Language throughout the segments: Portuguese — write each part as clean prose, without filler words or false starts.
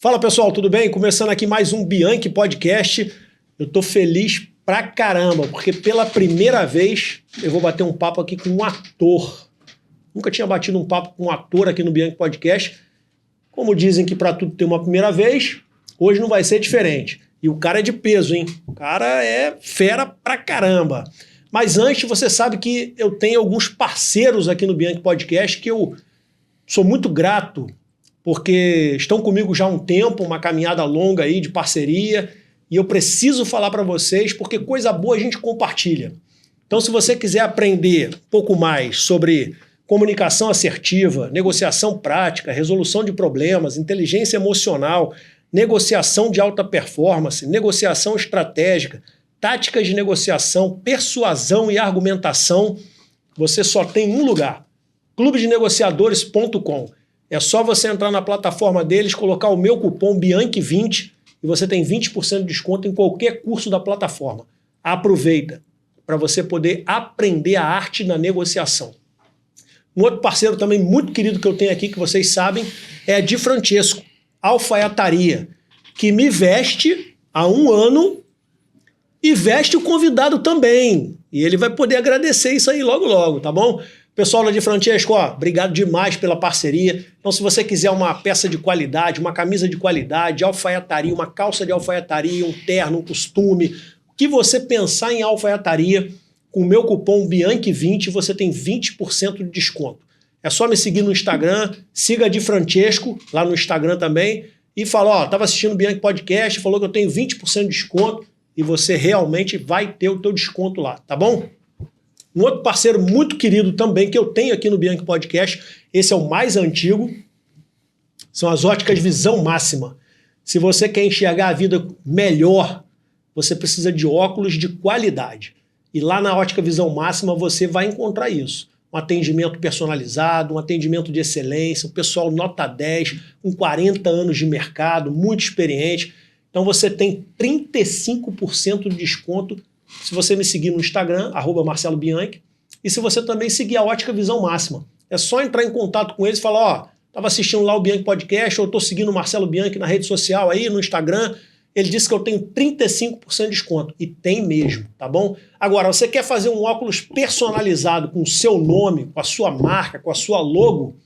Fala pessoal, tudo bem? Começando aqui mais um Bianchi Podcast. Eu tô feliz pra caramba, porque pela primeira vez eu vou bater um papo aqui com um ator. Nunca tinha batido um papo com um ator aqui no Bianchi Podcast. Como dizem que pra tudo ter uma primeira vez, hoje não vai ser diferente. E o cara é de peso, hein? O cara é fera pra caramba. Mas antes, você sabe que eu tenho alguns parceiros aqui no Bianchi Podcast que eu sou muito grato, porque estão comigo já há um tempo, uma caminhada longa aí de parceria, e eu preciso falar para vocês, porque coisa boa a gente compartilha. Então, se você quiser aprender um pouco mais sobre comunicação assertiva, negociação prática, resolução de problemas, inteligência emocional, negociação de alta performance, negociação estratégica, táticas de negociação, persuasão e argumentação, você só tem um lugar: clubedenegociadores.com. É só você entrar na plataforma deles, colocar o meu cupom BIANCHI20 e você tem 20% de desconto em qualquer curso da plataforma. Aproveita para você poder aprender a arte da negociação. Um outro parceiro também muito querido que eu tenho aqui, que vocês sabem, é a Di Francesco, Alfaiataria, que me veste há um ano e veste o convidado também. E ele vai poder agradecer isso aí logo logo, tá bom? Pessoal da Di Francesco, obrigado demais pela parceria. Então, se você quiser uma peça de qualidade, uma camisa de qualidade, alfaiataria, uma calça de alfaiataria, um terno, um costume, o que você pensar em alfaiataria, com o meu cupom BIANCHI20, você tem 20% de desconto. É só me seguir no Instagram, siga a Di Francesco lá no Instagram também, e fala, estava assistindo o Bianchi Podcast, falou que eu tenho 20% de desconto, e você realmente vai ter o teu desconto lá, tá bom? Um outro parceiro muito querido também que eu tenho aqui no Bianchi Podcast, esse é o mais antigo, são as óticas Visão Máxima. Se você quer enxergar a vida melhor, você precisa de óculos de qualidade. E lá na Ótica Visão Máxima você vai encontrar isso. Um atendimento personalizado, um atendimento de excelência, um pessoal nota 10, com 40 anos de mercado, muito experiente. Então você tem 35% de desconto se você me seguir no Instagram, @MarceloBianchi, e se você também seguir a Ótica Visão Máxima. É só entrar em contato com eles e falar, estava assistindo lá o Bianchi Podcast, ou estou seguindo o Marcelo Bianchi na rede social aí, no Instagram, ele disse que eu tenho 35% de desconto, e tem mesmo, tá bom? Agora, você quer fazer um óculos personalizado com o seu nome, com a sua marca, com a sua logo,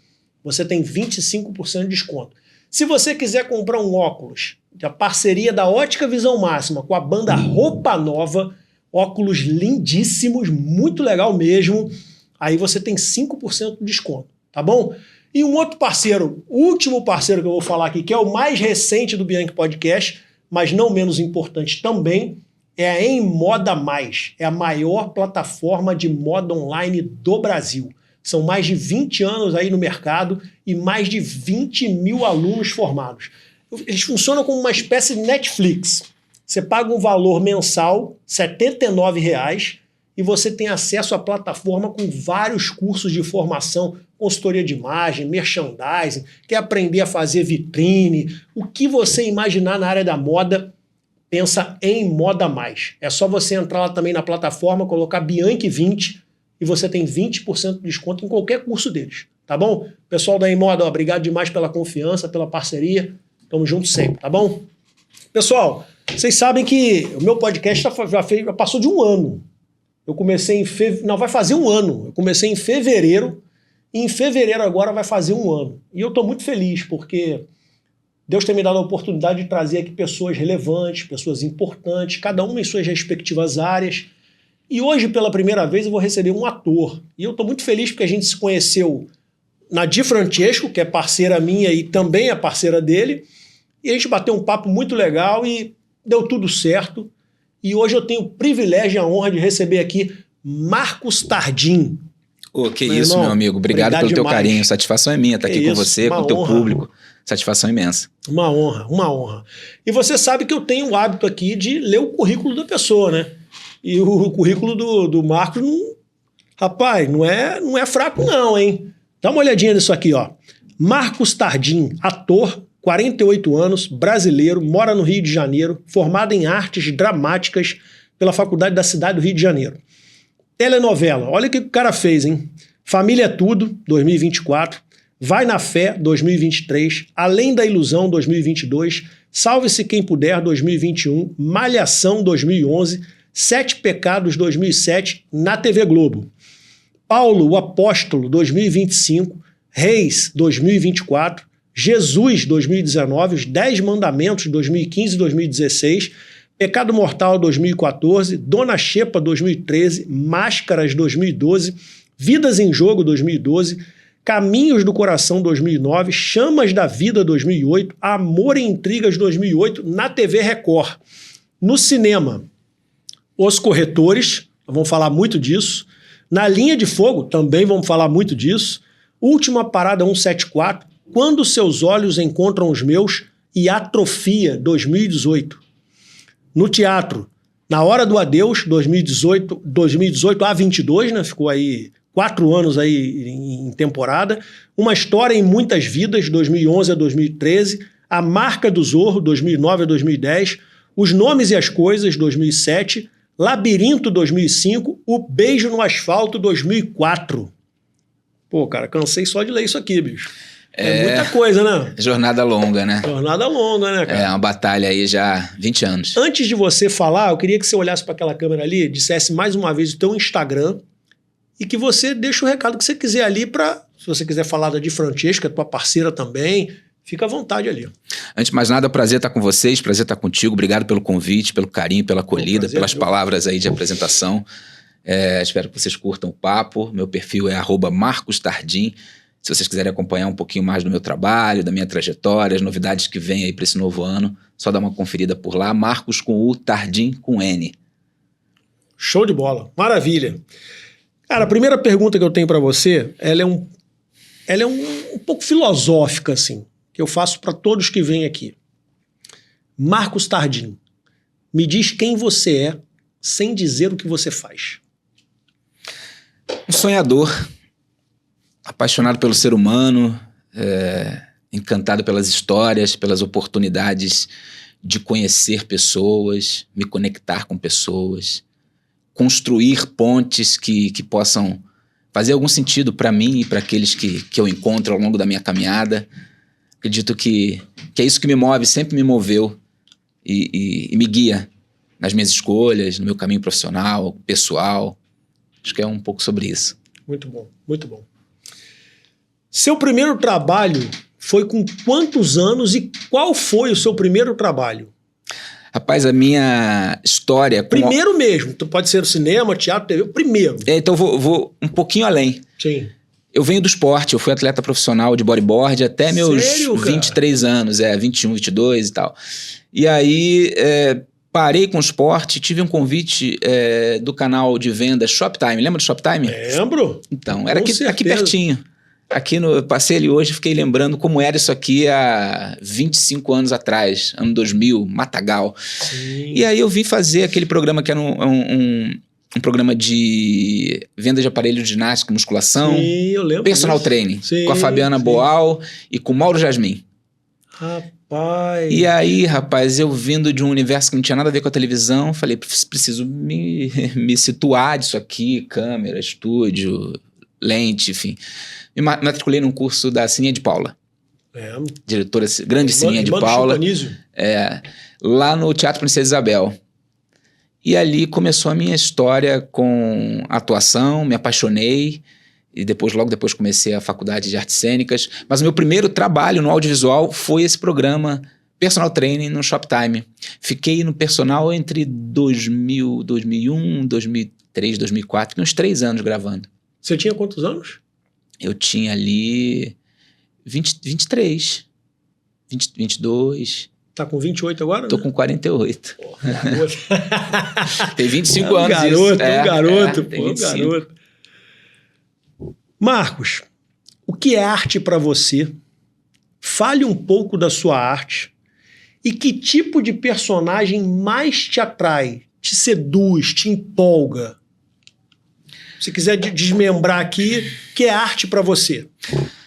você tem 25% de desconto. Se você quiser comprar um óculos da parceria da Ótica Visão Máxima com a banda Roupa Nova, óculos lindíssimos, muito legal mesmo, aí você tem 5% de desconto, tá bom? E um outro parceiro, o último parceiro que eu vou falar aqui, que é o mais recente do Bianchi Podcast, mas não menos importante também, é a Em Moda Mais, é a maior plataforma de moda online do Brasil. São mais de 20 anos aí no mercado e mais de 20 mil alunos formados. Eles funcionam como uma espécie de Netflix. Você paga um valor mensal, R$ 79,00, e você tem acesso à plataforma com vários cursos de formação, consultoria de imagem, merchandising, quer aprender a fazer vitrine, o que você imaginar na área da moda, pensa em Moda Mais. É só você entrar lá também na plataforma, colocar BIANCHI20 e você tem 20% de desconto em qualquer curso deles, tá bom? Pessoal da Em Moda, obrigado demais pela confiança, pela parceria, tamo junto sempre, tá bom? Pessoal, vocês sabem que o meu podcast já passou de um ano. Eu comecei em fevereiro, não, vai fazer um ano. Eu comecei em fevereiro, e em fevereiro agora vai fazer um ano. E eu estou muito feliz, porque Deus tem me dado a oportunidade de trazer aqui pessoas relevantes, pessoas importantes, cada uma em suas respectivas áreas. E hoje, pela primeira vez, eu vou receber um ator. E eu estou muito feliz porque a gente se conheceu na Di Francesco, que é parceira minha e também é parceira dele, e a gente bateu um papo muito legal e deu tudo certo. E hoje eu tenho o privilégio e a honra de receber aqui Marcos Tardim. Que isso, meu amigo. Obrigado pelo teu carinho. Satisfação é minha estar aqui com você, com o teu público. Satisfação imensa. Uma honra, uma honra. E você sabe que eu tenho o hábito aqui de ler o currículo da pessoa, né? E o currículo do Marcos, rapaz, não é fraco não, hein? Dá uma olhadinha nisso aqui, ó. Marcos Tardim, ator, 48 anos, brasileiro, mora no Rio de Janeiro, formado em artes dramáticas pela Faculdade da Cidade do Rio de Janeiro. Telenovela, olha o que o cara fez, hein? Família é Tudo, 2024. Vai na Fé 2023, Além da Ilusão 2022, Salve-se Quem Puder 2021, Malhação 2011, Sete Pecados 2007 na TV Globo. Paulo, o Apóstolo 2025, Reis 2024, Jesus 2019, Os 10 Mandamentos 2015 e 2016, Pecado Mortal 2014, Dona Xepa 2013, Máscaras 2012, Vidas em Jogo 2012, Caminhos do Coração 2009, Chamas da Vida 2008, Amor e Intrigas 2008 na TV Record. No cinema, Os Corretores, vamos falar muito disso. Na Linha de Fogo, também vamos falar muito disso. Última Parada 174, Quando Seus Olhos Encontram os Meus e Atrofia 2018. No teatro, Na Hora do Adeus 2018 a 22, né? Ficou aí 4 anos aí em temporada. Uma História em Muitas Vidas, 2011 a 2013. A Marca do Zorro, 2009 a 2010. Os Nomes e as Coisas, 2007. Labirinto, 2005. O Beijo no Asfalto, 2004. Pô, cara, cansei só de ler isso aqui, bicho. É muita coisa, né? Jornada longa, né? Jornada longa, né, cara? É uma batalha aí já há 20 anos. Antes de você falar, eu queria que você olhasse para aquela câmera ali, dissesse mais uma vez o teu Instagram e que você deixe o recado que você quiser ali para, se você quiser falar da Di Francesca, tua parceira também, fica à vontade ali. Antes de mais nada, prazer estar com vocês, prazer estar contigo. Obrigado pelo convite, pelo carinho, pela acolhida, pelas palavras aí de apresentação. Espero que vocês curtam o papo. Meu perfil é @MarcosTardim. Se vocês quiserem acompanhar um pouquinho mais do meu trabalho, da minha trajetória, as novidades que vêm aí para esse novo ano, só dá uma conferida por lá. Marcos com U, Tardim com N. Show de bola. Maravilha. Cara, a primeira pergunta que eu tenho para você, ela é um pouco filosófica, assim, que eu faço para todos que vêm aqui. Marcos Tardim, me diz quem você é sem dizer o que você faz. Um sonhador, apaixonado pelo ser humano, encantado pelas histórias, pelas oportunidades de conhecer pessoas, me conectar com pessoas, construir pontes que possam fazer algum sentido para mim e para aqueles que eu encontro ao longo da minha caminhada. Acredito que é isso que me move, sempre me moveu e me guia nas minhas escolhas, no meu caminho profissional, pessoal. Acho que é um pouco sobre isso. Muito bom, muito bom. Seu primeiro trabalho foi com quantos anos e qual foi o seu primeiro trabalho? Rapaz, a minha história... Primeiro mesmo, pode ser cinema, teatro, TV, primeiro. Então vou um pouquinho além. Sim. Eu venho do esporte, eu fui atleta profissional de bodyboard até meus 23 anos, 21, 22 e tal. E aí parei com o esporte, tive um convite do canal de venda Shoptime. Lembra do Shoptime? Lembro. Então, era aqui pertinho. Eu passei ali hoje e fiquei lembrando como era isso aqui há 25 anos atrás, ano 2000, Matagal. Sim. E aí eu vim fazer aquele programa que era um programa de venda de aparelho de ginástica, musculação. Sim, eu lembro. Personal training. Sim, com a Fabiana Boal e com o Mauro Jasmin. Rapaz. E aí, rapaz, eu vindo de um universo que não tinha nada a ver com a televisão, falei, preciso me situar disso aqui, câmera, estúdio, lente, enfim. Me matriculei num curso da Sininha de Paula. Diretora, grande Sininha de Paula. Lá no Teatro Princesa Isabel. E ali começou a minha história com atuação, me apaixonei. E logo depois comecei a faculdade de artes cênicas. Mas o meu primeiro trabalho no audiovisual foi esse programa Personal Training no Shoptime. Fiquei no personal entre 2000, 2001, 2003, 2004, uns 3 anos gravando. Você tinha quantos anos? Eu tinha ali 23, 22. Tá com 28 agora? Tô com 48. Porra, garoto. Tem 25 anos garoto, isso. Garoto, tem 25. Garoto. Marcos, o que é arte para você? Fale um pouco da sua arte. E que tipo de personagem mais te atrai, te seduz, te empolga? Se quiser desmembrar aqui, o que é arte para você?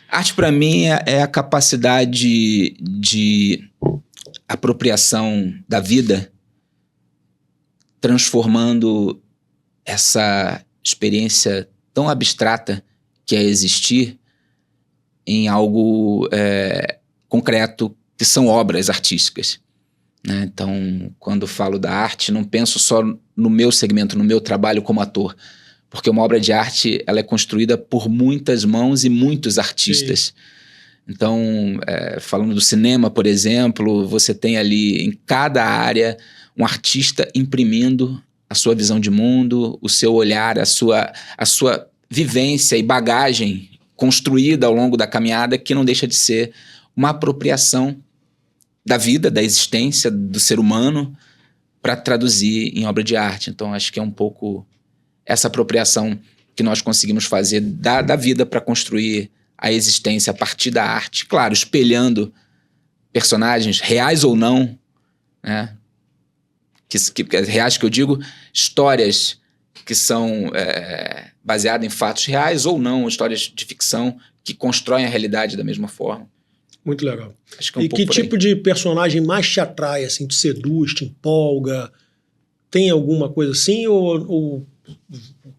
Arte para mim é a capacidade de apropriação da vida, transformando essa experiência tão abstrata que é existir em algo concreto, que são obras artísticas, né? Então, quando falo da arte, não penso só no meu segmento, no meu trabalho como ator, porque uma obra de arte ela é construída por muitas mãos e muitos artistas. Sim. Então, falando do cinema, por exemplo, você tem ali em cada área um artista imprimindo a sua visão de mundo, o seu olhar, a sua vivência e bagagem construída ao longo da caminhada, que não deixa de ser uma apropriação da vida, da existência do ser humano, para traduzir em obra de arte. Então, acho que é um pouco essa apropriação que nós conseguimos fazer da vida para construir a existência a partir da arte. Claro, espelhando personagens, reais ou não, né? Reais que eu digo, histórias que são baseadas em fatos reais ou não, histórias de ficção que constroem a realidade da mesma forma. Muito legal. Acho que é um e que tipo de personagem mais te atrai, assim, te seduz, te empolga? Tem alguma coisa assim? Ou o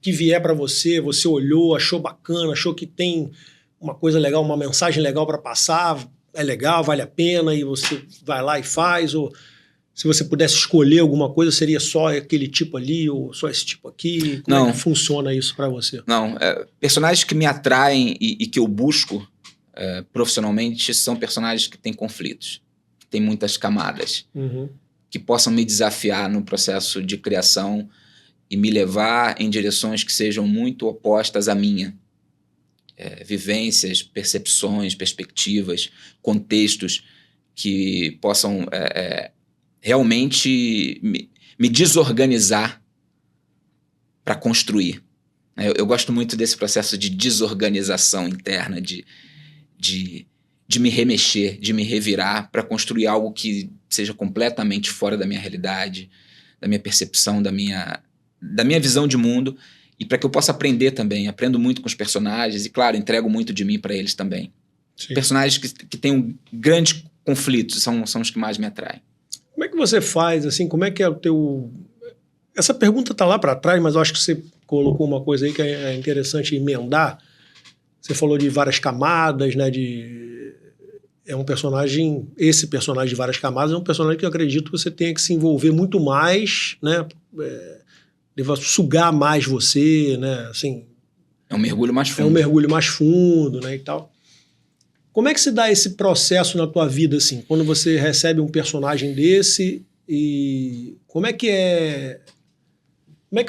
que vier para você olhou, achou bacana, achou que tem uma coisa legal, uma mensagem legal para passar, é legal, vale a pena, e você vai lá e faz? Ou se você pudesse escolher alguma coisa, seria só aquele tipo ali ou só esse tipo aqui? Como é que funciona isso para você? Não, personagens que me atraem e que eu busco profissionalmente são personagens que têm conflitos, que têm muitas camadas, que possam me desafiar no processo de criação e me levar em direções que sejam muito opostas à minha. Vivências, percepções, perspectivas, contextos que possam realmente me desorganizar para construir. Eu gosto muito desse processo de desorganização interna, de me remexer, de me revirar para construir algo que seja completamente fora da minha realidade, da minha percepção, da minha visão de mundo, e para que eu possa aprender também. Aprendo muito com os personagens e, claro, entrego muito de mim para eles também. Sim. Personagens que têm grandes conflitos são os que mais me atraem. Como é que você faz, assim, como é que é o teu... Essa pergunta está lá para trás, mas eu acho que você colocou uma coisa aí que é interessante emendar. Você falou de várias camadas, né? Esse personagem de várias camadas é um personagem que eu acredito que você tenha que se envolver muito mais, né? Deva sugar mais você, né? Assim, é um mergulho mais fundo. É um mergulho mais fundo, né? E tal. Como é que se dá esse processo na tua vida, assim? Quando você recebe um personagem desse e como é que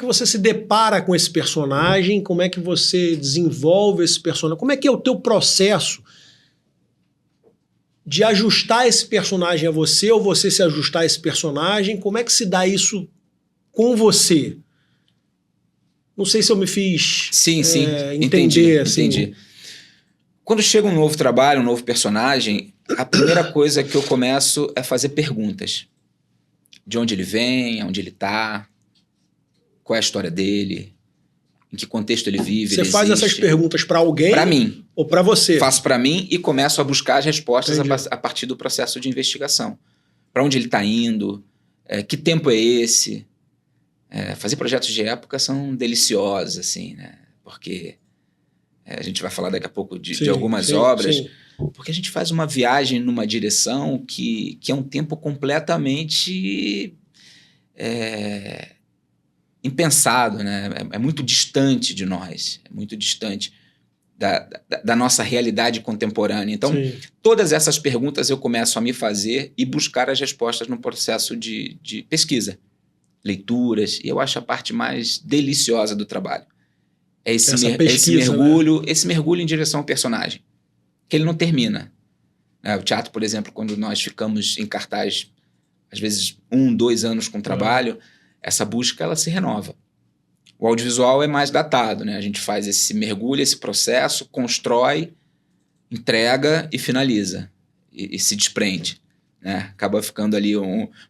você se depara com esse personagem? Como é que você desenvolve esse personagem? Como é que é o teu processo de ajustar esse personagem a você ou você se ajustar a esse personagem? Como é que se dá isso com você? Não sei se eu me fiz entender. Entendi. Quando chega um novo trabalho, um novo personagem, a primeira coisa que eu começo é fazer perguntas. De onde ele vem, onde ele está, qual é a história dele, em que contexto ele vive. Você faz essas perguntas para alguém? Para mim. Ou para você? Faço para mim e começo a buscar as respostas a partir do processo de investigação. Para onde ele está indo, que tempo é esse. Fazer projetos de época são deliciosos, assim, né? Porque a gente vai falar daqui a pouco de algumas obras, sim. Porque a gente faz uma viagem numa direção que é um tempo completamente impensado, né? É muito distante de nós, é muito distante da nossa realidade contemporânea. Então, todas essas perguntas eu começo a me fazer e buscar as respostas no processo de pesquisa. Leituras, e eu acho a parte mais deliciosa do trabalho. Esse mergulho em direção ao personagem, que ele não termina. O teatro, por exemplo, quando nós ficamos em cartaz, às vezes 1, 2 anos com o trabalho, essa busca ela se renova. O audiovisual é mais datado, né? A gente faz esse mergulho, esse processo, constrói, entrega e finaliza, e se desprende. Né? Acaba ficando ali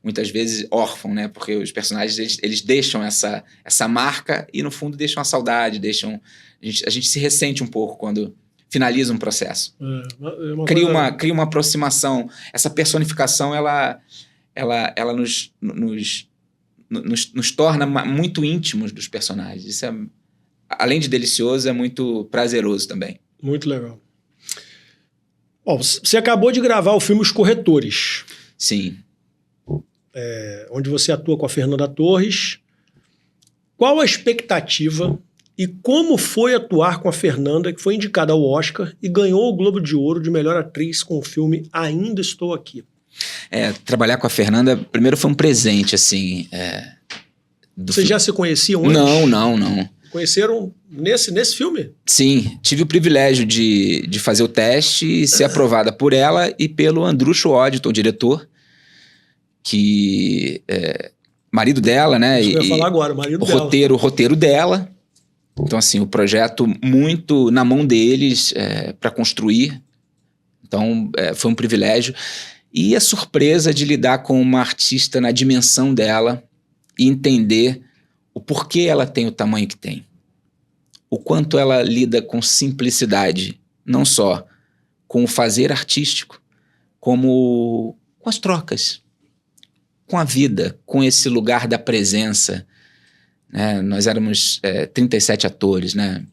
muitas vezes órfão, né? Porque os personagens eles deixam essa marca e no fundo deixam a saudade, a gente se ressente um pouco quando finaliza um processo. Cria uma aproximação. Essa personificação ela nos torna muito íntimos dos personagens. Isso além de delicioso, é muito prazeroso também. Muito legal. Bom, você acabou de gravar o filme Os Corretores, Sim. onde você atua com a Fernanda Torres. Qual a expectativa e como foi atuar com a Fernanda, que foi indicada ao Oscar e ganhou o Globo de Ouro de melhor atriz com o filme Ainda Estou Aqui? Trabalhar com a Fernanda, primeiro foi um presente, assim. Vocês já se conheciam antes? Não. Conheceram nesse filme? Sim, tive o privilégio de fazer o teste e ser aprovada por ela e pelo Andrucho Odito, o diretor, que marido dela, né? Isso que eu ia falar agora, o marido dela. O roteiro dela. Então, assim, o projeto muito na mão deles para construir. Então, foi um privilégio. E a surpresa de lidar com uma artista na dimensão dela e entender o porquê ela tem o tamanho que tem. O quanto ela lida com simplicidade, não só com o fazer artístico, como com as trocas, com a vida, com esse lugar da presença. Né? Nós éramos 37 atores, né?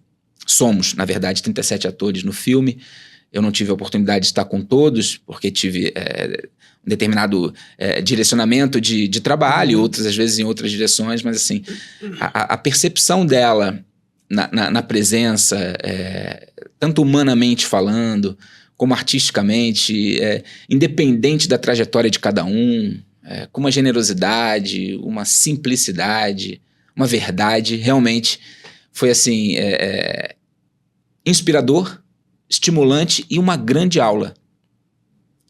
Somos, na verdade, 37 atores no filme. Eu não tive a oportunidade de estar com todos, porque tive um determinado direcionamento de trabalho, outras às vezes em outras direções, mas assim, a percepção dela na presença, tanto humanamente falando, como artisticamente, independente da trajetória de cada um, com uma generosidade, uma simplicidade, uma verdade, realmente foi assim, inspirador, estimulante e uma grande aula.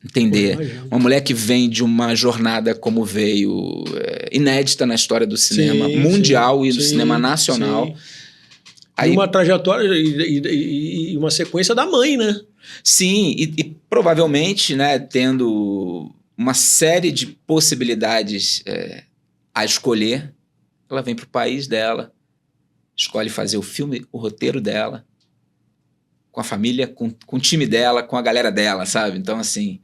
Entender. Uma mulher que vem de uma jornada como veio, inédita na história do cinema mundial e do cinema nacional. Sim. Aí, uma trajetória e uma sequência da mãe, né? Sim, e provavelmente, né, tendo uma série de possibilidades a escolher, ela vem para o país dela, escolhe fazer o filme, o roteiro dela, com a família, com o time dela, com a galera dela, sabe? Então, assim,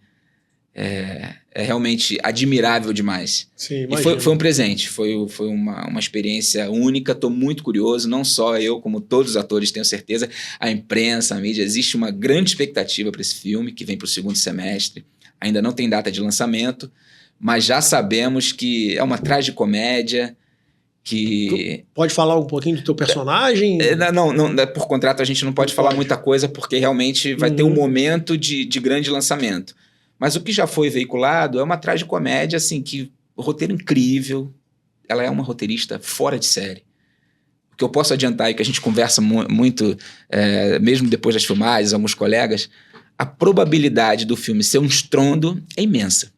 é realmente admirável demais. Sim, e foi um presente, foi uma experiência única. Estou muito curioso, não só eu, como todos os atores, tenho certeza, a imprensa, a mídia. Existe uma grande expectativa para esse filme, que vem para o segundo semestre. Ainda não tem data de lançamento, mas já sabemos que é uma tragicomédia. Que... Pode falar um pouquinho do teu personagem? Não, por contrato a gente não pode falar muita coisa, porque realmente vai ter um momento de grande lançamento. Mas o que já foi veiculado é uma tragicomédia, assim, que roteiro incrível. Ela é uma roteirista fora de série. O que eu posso adiantar e que a gente conversa muito, mesmo depois das filmagens, alguns colegas, a probabilidade do filme ser um estrondo é imensa.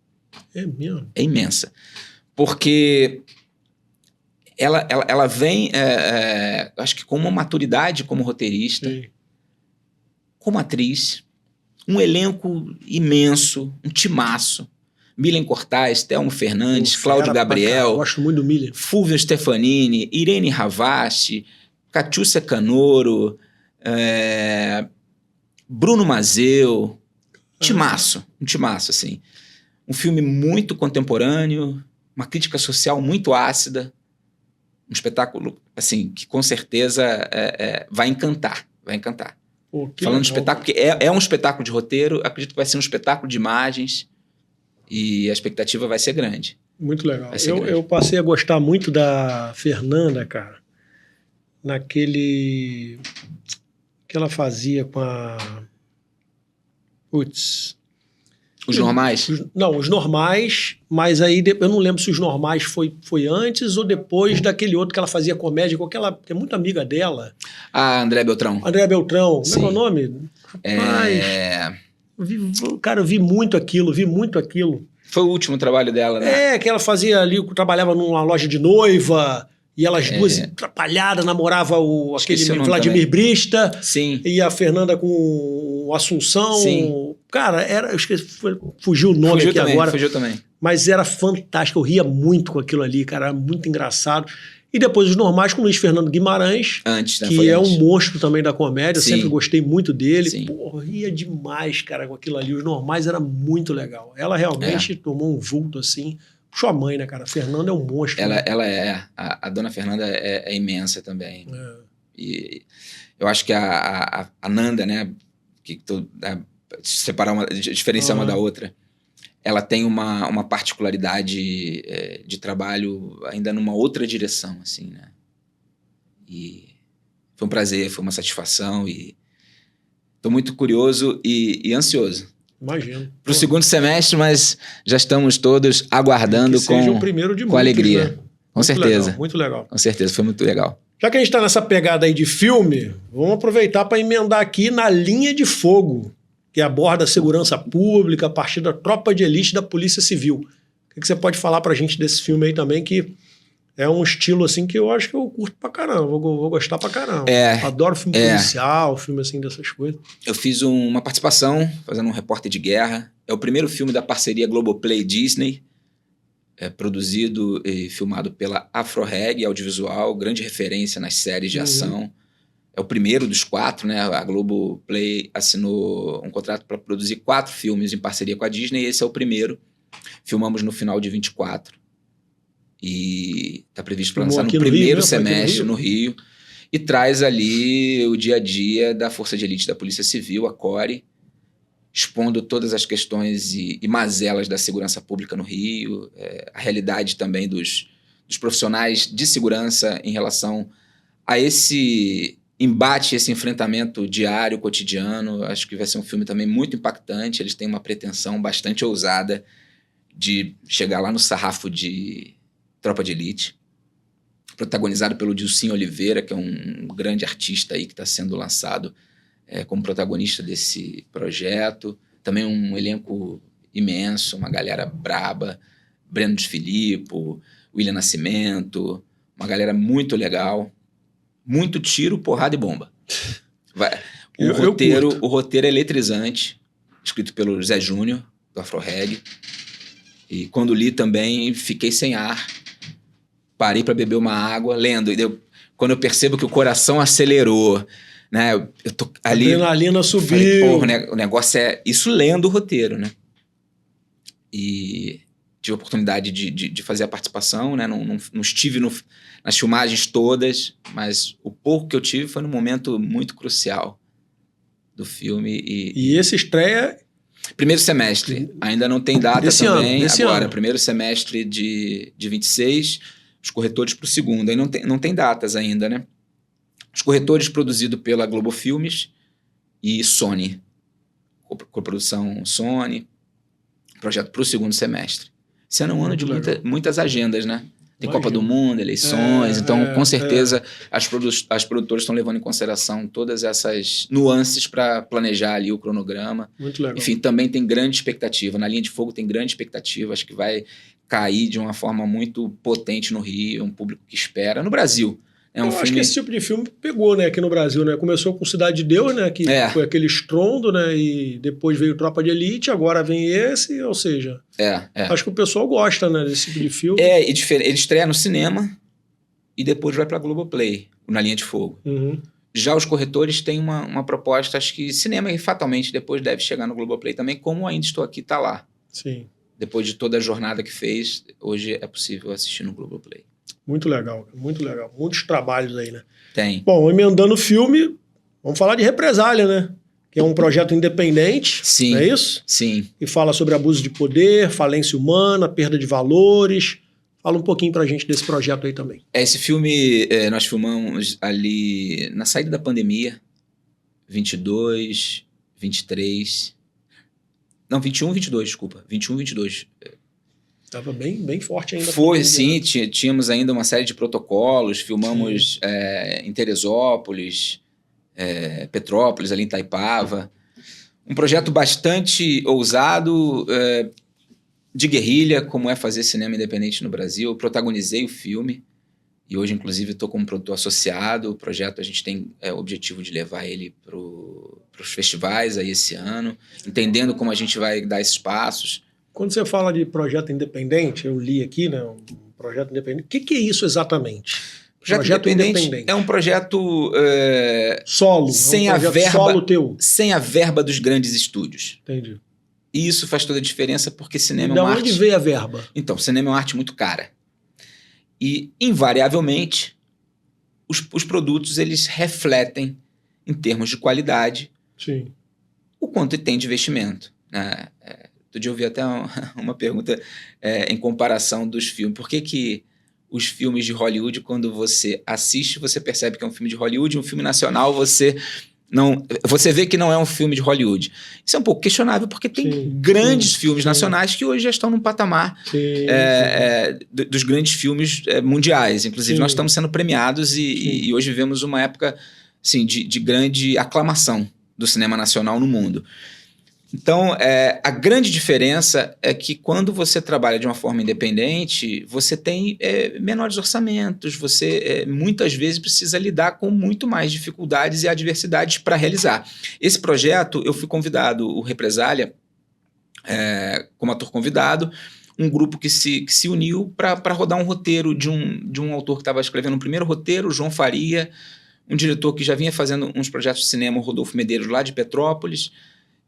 É mesmo? É imensa. Porque... Ela vem, acho que com uma maturidade como roteirista, como atriz, um elenco imenso, um timaço. Milen Cortaz, Thelmo Fernandes, Cláudio Gabriel, gosto muito do Milen. Fulvio Stefanini, Irene Havasti, Catiúcia Canoro, Bruno Mazeu, um timaço, assim. Um filme muito contemporâneo, uma crítica social muito ácida, um espetáculo, assim, que com certeza vai encantar. Pô, falando de espetáculo, que é um espetáculo de roteiro, acredito que vai ser um espetáculo de imagens e a expectativa vai ser grande. Muito legal. Eu passei a gostar muito da Fernanda, cara, naquele que ela fazia com a... Os Normais? Não, Os Normais, mas aí eu não lembro se Os Normais foi antes ou depois daquele outro que ela fazia comédia com aquela, que é muito amiga dela. Ah, André Beltrão. André Beltrão, como é o nome? Cara, eu vi muito aquilo. Foi o último trabalho dela, né? Que ela fazia ali, trabalhava numa loja de noiva, e elas duas atrapalhadas, namorava aquele Vladimir Brista. Sim. E a Fernanda com o Assunção. Sim. Cara, eu esqueci, fugiu o nome aqui agora. Fugiu também. Mas era fantástico, eu ria muito com aquilo ali, cara, era muito engraçado. E depois Os Normais com o Luiz Fernando Guimarães, que é um monstro também da comédia, Sim. sempre gostei muito dele. Sim. Pô, ria demais, cara, com aquilo ali. Os Normais era muito legal. Ela realmente tomou um vulto assim. Puxou a mãe, né, cara? A Fernanda é um monstro. A dona Fernanda é imensa também. E eu acho que a Nanda, né, separar diferenciar uma da outra, ela tem uma particularidade de trabalho ainda numa outra direção, assim, né? E foi um prazer, foi uma satisfação e estou muito curioso e ansioso. Imagino. Para o segundo semestre, mas já estamos todos aguardando que seja o primeiro de com muitos, alegria. Né? Com certeza. Legal, muito legal. Com certeza, foi muito legal. Já que a gente está nessa pegada aí de filme, vamos aproveitar para emendar aqui na Linha de Fogo, que aborda a segurança pública a partir da tropa de elite da Polícia Civil. O que você pode falar para a gente desse filme aí também, que é um estilo assim que eu acho que eu curto pra caramba, vou gostar pra caramba. Adoro filme policial, filme assim dessas coisas. Eu fiz uma participação fazendo um repórter de guerra. É o primeiro filme da parceria Globoplay Disney, produzido e filmado pela Afroreg Audiovisual, grande referência nas séries de ação. É o primeiro dos 4, né? A Globoplay assinou um contrato para produzir 4 filmes em parceria com a Disney, e esse é o primeiro. Filmamos no final de 24. E está previsto para lançar no primeiro semestre no Rio. E traz ali o dia a dia da Força de Elite da Polícia Civil, a CORE, expondo todas as questões e mazelas da segurança pública no Rio, a realidade também dos profissionais de segurança em relação a esse embate, esse enfrentamento diário, cotidiano. Acho que vai ser um filme também muito impactante. Eles têm uma pretensão bastante ousada de chegar lá no sarrafo de Tropa de Elite, protagonizado pelo Dilcim Oliveira, que é um grande artista aí que está sendo lançado como protagonista desse projeto. Também um elenco imenso, uma galera braba, Breno de Filippo, William Nascimento, uma galera muito legal, muito tiro, porrada e bomba. O roteiro é eletrizante, escrito pelo Zé Júnior, do Afroreg, e quando li também fiquei sem ar. Parei para beber uma água, lendo. E quando eu percebo que o coração acelerou, né? Eu tô ali. A adrenalina subiu. Falei, porra, o negócio é isso lendo o roteiro, né? E tive a oportunidade de fazer a participação, né? Não estive nas filmagens todas, mas o pouco que eu tive foi num momento muito crucial do filme. E esse estreia. Primeiro semestre. Ainda não tem data desse também. Ano. Agora, primeiro semestre de 26. Os corretores para o segundo. Aí não tem datas ainda, né? Os corretores produzido pela Globo Filmes e Sony. Coprodução Sony. Projeto para o segundo semestre. Esse ano é um ano de muitas agendas, né? Tem Copa do Mundo, eleições. Então, com certeza, as produtoras estão levando em consideração todas essas nuances para planejar ali o cronograma. Muito legal. Enfim, também tem grande expectativa. Na Linha de Fogo tem grande expectativa. Acho que vai cair de uma forma muito potente no Rio, um público que espera. No Brasil. Acho que esse tipo de filme pegou, né, aqui no Brasil, né? Começou com Cidade de Deus, né? Que foi aquele estrondo, né? E depois veio Tropa de Elite, agora vem esse, ou seja... Acho que o pessoal gosta, né, desse tipo de filme. E ele estreia no cinema e depois vai para a Globoplay, na Linha de Fogo. Já os corretores têm uma proposta, acho que cinema e fatalmente depois deve chegar no Globoplay também, como Ainda Estou Aqui tá lá. Sim. Depois de toda a jornada que fez, hoje é possível assistir no Globoplay. Muito legal, muito legal. Muitos trabalhos aí, né? Tem. Bom, emendando o filme, vamos falar de Represália, né? Que é um projeto independente, sim, não é isso? Sim. Que fala sobre abuso de poder, falência humana, perda de valores. Fala um pouquinho pra gente desse projeto aí também. Esse filme nós filmamos ali na saída da pandemia, 22, 23... Não, 21, 22, desculpa. 21, 22. Estava bem forte ainda. Foi, sim. Tínhamos ainda uma série de protocolos. Filmamos em Teresópolis, Petrópolis, ali em Itaipava. Um projeto bastante ousado, de guerrilha, como é fazer cinema independente no Brasil. Eu protagonizei o filme e hoje, inclusive, estou como produtor associado. O projeto, a gente tem o objetivo de levar ele para os festivais aí esse ano, entendendo como a gente vai dar esses passos. Quando você fala de projeto independente, eu li aqui, né, um projeto independente. O que é isso exatamente? Projeto independente é um projeto solo, sem a verba, solo teu. Sem a verba dos grandes estúdios. Entendi. E isso faz toda a diferença porque cinema é uma arte... De onde veio a verba? Então, cinema é uma arte muito cara. E, invariavelmente, os produtos eles refletem, em termos de qualidade, sim, o quanto tem de investimento, né? Outro dia eu vi até uma pergunta em comparação dos filmes. Por que os filmes de Hollywood, quando você assiste, você percebe que é um filme de Hollywood, e um filme nacional, você vê que não é um filme de Hollywood? Isso é um pouco questionável, porque tem grandes filmes nacionais que hoje já estão num patamar dos grandes filmes mundiais. Inclusive, nós estamos sendo premiados e hoje vivemos uma época assim, de grande aclamação do cinema nacional no mundo. Então, a grande diferença é que quando você trabalha de uma forma independente, você tem menores orçamentos, você muitas vezes precisa lidar com muito mais dificuldades e adversidades para realizar. Esse projeto, eu fui convidado, o Represália, como ator convidado, um grupo que se uniu para rodar um roteiro de um autor que estava escrevendo o primeiro roteiro, o João Faria, um diretor que já vinha fazendo uns projetos de cinema, o Rodolfo Medeiros, lá de Petrópolis,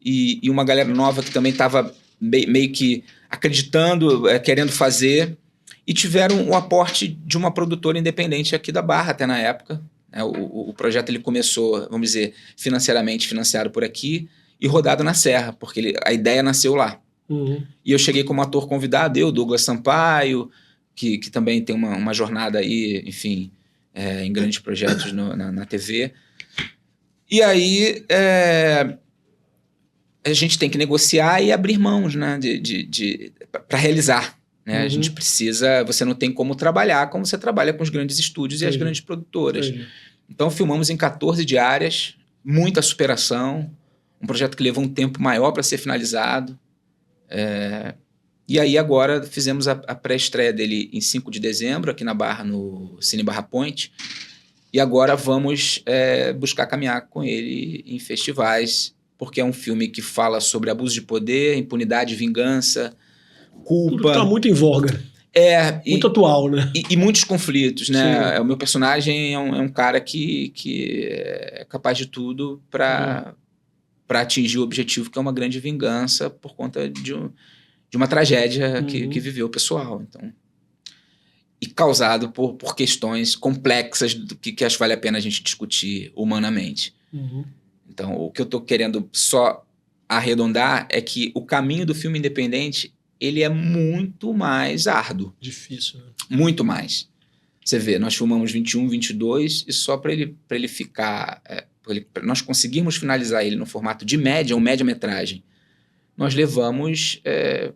e uma galera nova que também estava meio que acreditando, querendo fazer, e tiveram o aporte de uma produtora independente aqui da Barra, até na época. O projeto ele começou, vamos dizer, financeiramente financiado por aqui e rodado na Serra, porque a ideia nasceu lá. E eu cheguei como ator convidado, Douglas Sampaio, que também tem uma jornada aí, enfim, em grandes projetos na TV. E aí a gente tem que negociar e abrir mãos, né, para realizar. Né? A gente precisa... Você não tem como trabalhar como você trabalha com os grandes estúdios e as grandes produtoras. Então, filmamos em 14 diárias, muita superação, um projeto que levou um tempo maior para ser finalizado. E aí, agora, fizemos a pré-estreia dele em 5 de dezembro, aqui na Barra, no Cine Barra Point. E agora vamos buscar caminhar com ele em festivais, porque é um filme que fala sobre abuso de poder, impunidade, vingança, culpa. Tudo está muito em voga. Muito atual, né? E muitos conflitos, né? O meu personagem é um cara que é capaz de tudo para atingir o objetivo, que é uma grande vingança por conta de uma tragédia que viveu o pessoal. Então, e causado por questões complexas que acho que vale a pena a gente discutir humanamente. Então, o que eu estou querendo só arredondar é que o caminho do filme independente ele é muito mais árduo. Difícil, né? Muito mais. Você vê, nós filmamos 21, 22 e só para ele ficar... para nós conseguirmos finalizar ele no formato de média ou média-metragem, nós levamos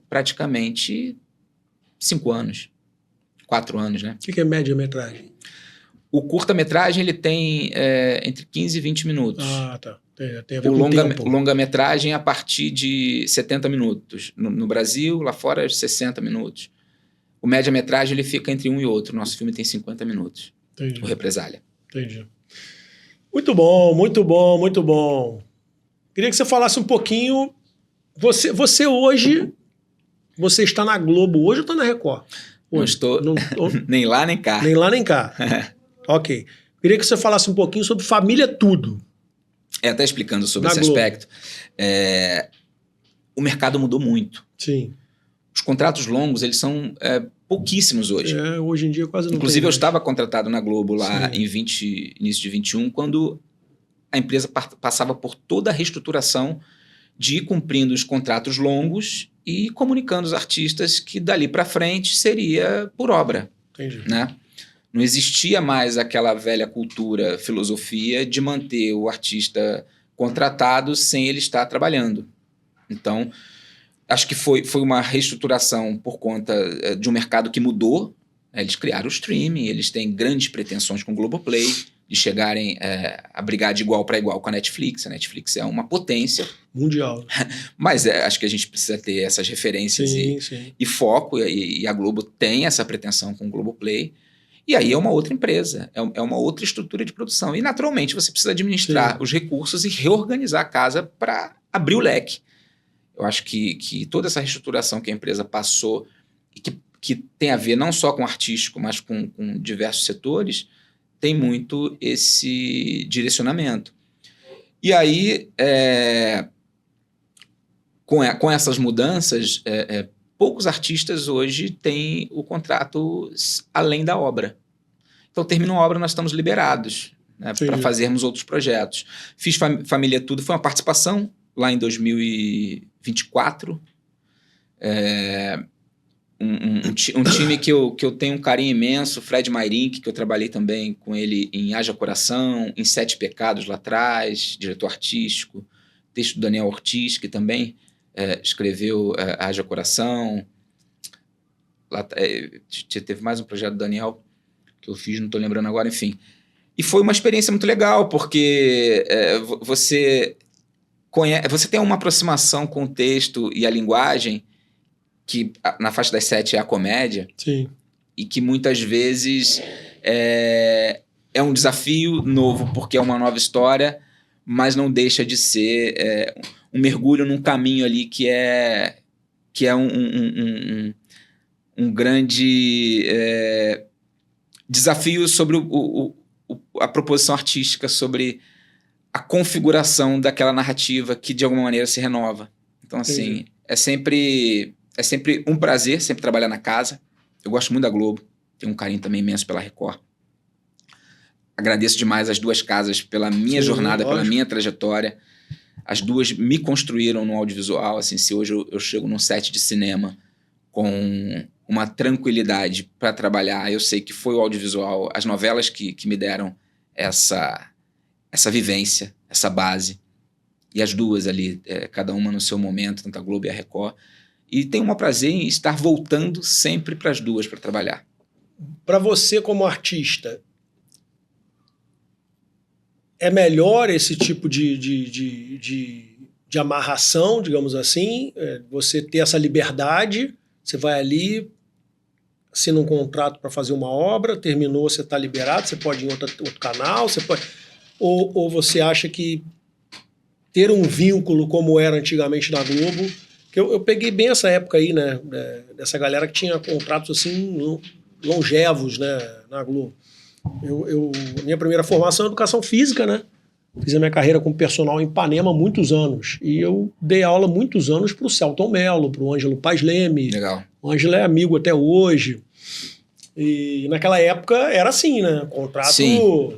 praticamente 5 anos. 4 anos, né? O que é média-metragem? O curta-metragem ele tem entre 15 e 20 minutos. Ah, tá. Tem a ver com tempo. O longa-metragem a partir de 70 minutos. No Brasil, lá fora, 60 minutos. O média-metragem ele fica entre um e outro. Nosso filme tem 50 minutos. Entendi. O Represália. Entendi. Muito bom, muito bom, muito bom. Queria que você falasse um pouquinho... Você hoje... Você está na Globo hoje ou está na Record? Não estou nem lá nem cá. Nem lá nem cá. Ok. Queria que você falasse um pouquinho sobre Família Tudo. Até explicando sobre esse aspecto. O mercado mudou muito. Sim. Os contratos longos, eles são pouquíssimos hoje. Hoje em dia quase não Inclusive, tem eu estava contratado na Globo lá em início de 21, quando a empresa passava por toda a reestruturação de ir cumprindo os contratos longos e comunicando os artistas que dali para frente seria por obra. Entendi. Né? Não existia mais aquela velha cultura, filosofia de manter o artista contratado sem ele estar trabalhando. Então, acho que foi uma reestruturação por conta de um mercado que mudou. Eles criaram o streaming, eles têm grandes pretensões com o Globoplay, de chegarem a brigar de igual para igual com a Netflix. A Netflix é uma potência. Mundial. Mas acho que a gente precisa ter essas referências e foco, e a Globo tem essa pretensão com o Globoplay. E aí é uma outra empresa, é uma outra estrutura de produção. E, naturalmente, você precisa administrar os recursos e reorganizar a casa para abrir o leque. Eu acho que toda essa reestruturação que a empresa passou, e que tem a ver não só com artístico, mas com diversos setores, tem muito esse direcionamento. E aí, com essas mudanças, poucos artistas hoje têm o contrato além da obra. Então, terminou a obra, nós estamos liberados, né, para fazermos outros projetos. Fiz Família Tudo, foi uma participação lá em 2024. Um time que eu tenho um carinho imenso, Fred Mairink, que eu trabalhei também com ele em Haja Coração, em Sete Pecados lá atrás, diretor artístico, texto do Daniel Ortiz, que também escreveu Haja Coração. Lá, teve mais um projeto do Daniel que eu fiz, não estou lembrando agora, enfim. E foi uma experiência muito legal, porque você tem uma aproximação com o texto e a linguagem que na faixa das 7 é a comédia. Sim. E que muitas vezes é um desafio novo, porque é uma nova história, mas não deixa de ser um mergulho num caminho ali que é um grande desafio sobre a proposição artística, sobre a configuração daquela narrativa que de alguma maneira se renova. Então, assim, é sempre um prazer sempre trabalhar na casa. Eu gosto muito da Globo, tenho um carinho também imenso pela Record. Agradeço demais as duas casas pela minha jornada, pela minha trajetória. As duas me construíram no audiovisual. Assim, se hoje eu chego num set de cinema com uma tranquilidade para trabalhar, eu sei que foi o audiovisual, as novelas que me deram essa vivência, essa base. E as duas ali, cada uma no seu momento, tanto a Globo e a Record. E tenho um prazer em estar voltando sempre para as duas para trabalhar. Para você como artista, é melhor esse tipo de amarração, digamos assim? Você ter essa liberdade, você vai ali, assina um contrato para fazer uma obra, terminou, você está liberado, você pode ir em outro canal, você pode... Ou você acha que ter um vínculo como era antigamente na Globo... Que eu peguei bem essa época aí, né? Dessa galera que tinha contratos assim longevos, né? Na Globo. Minha primeira formação é educação física, né? Fiz a minha carreira como personal em Ipanema há muitos anos. E eu dei aula muitos anos para o Celton Mello, para o Ângelo Paz Leme. Legal. O Ângelo é amigo até hoje. E naquela época era assim, né? Contrato... Sim.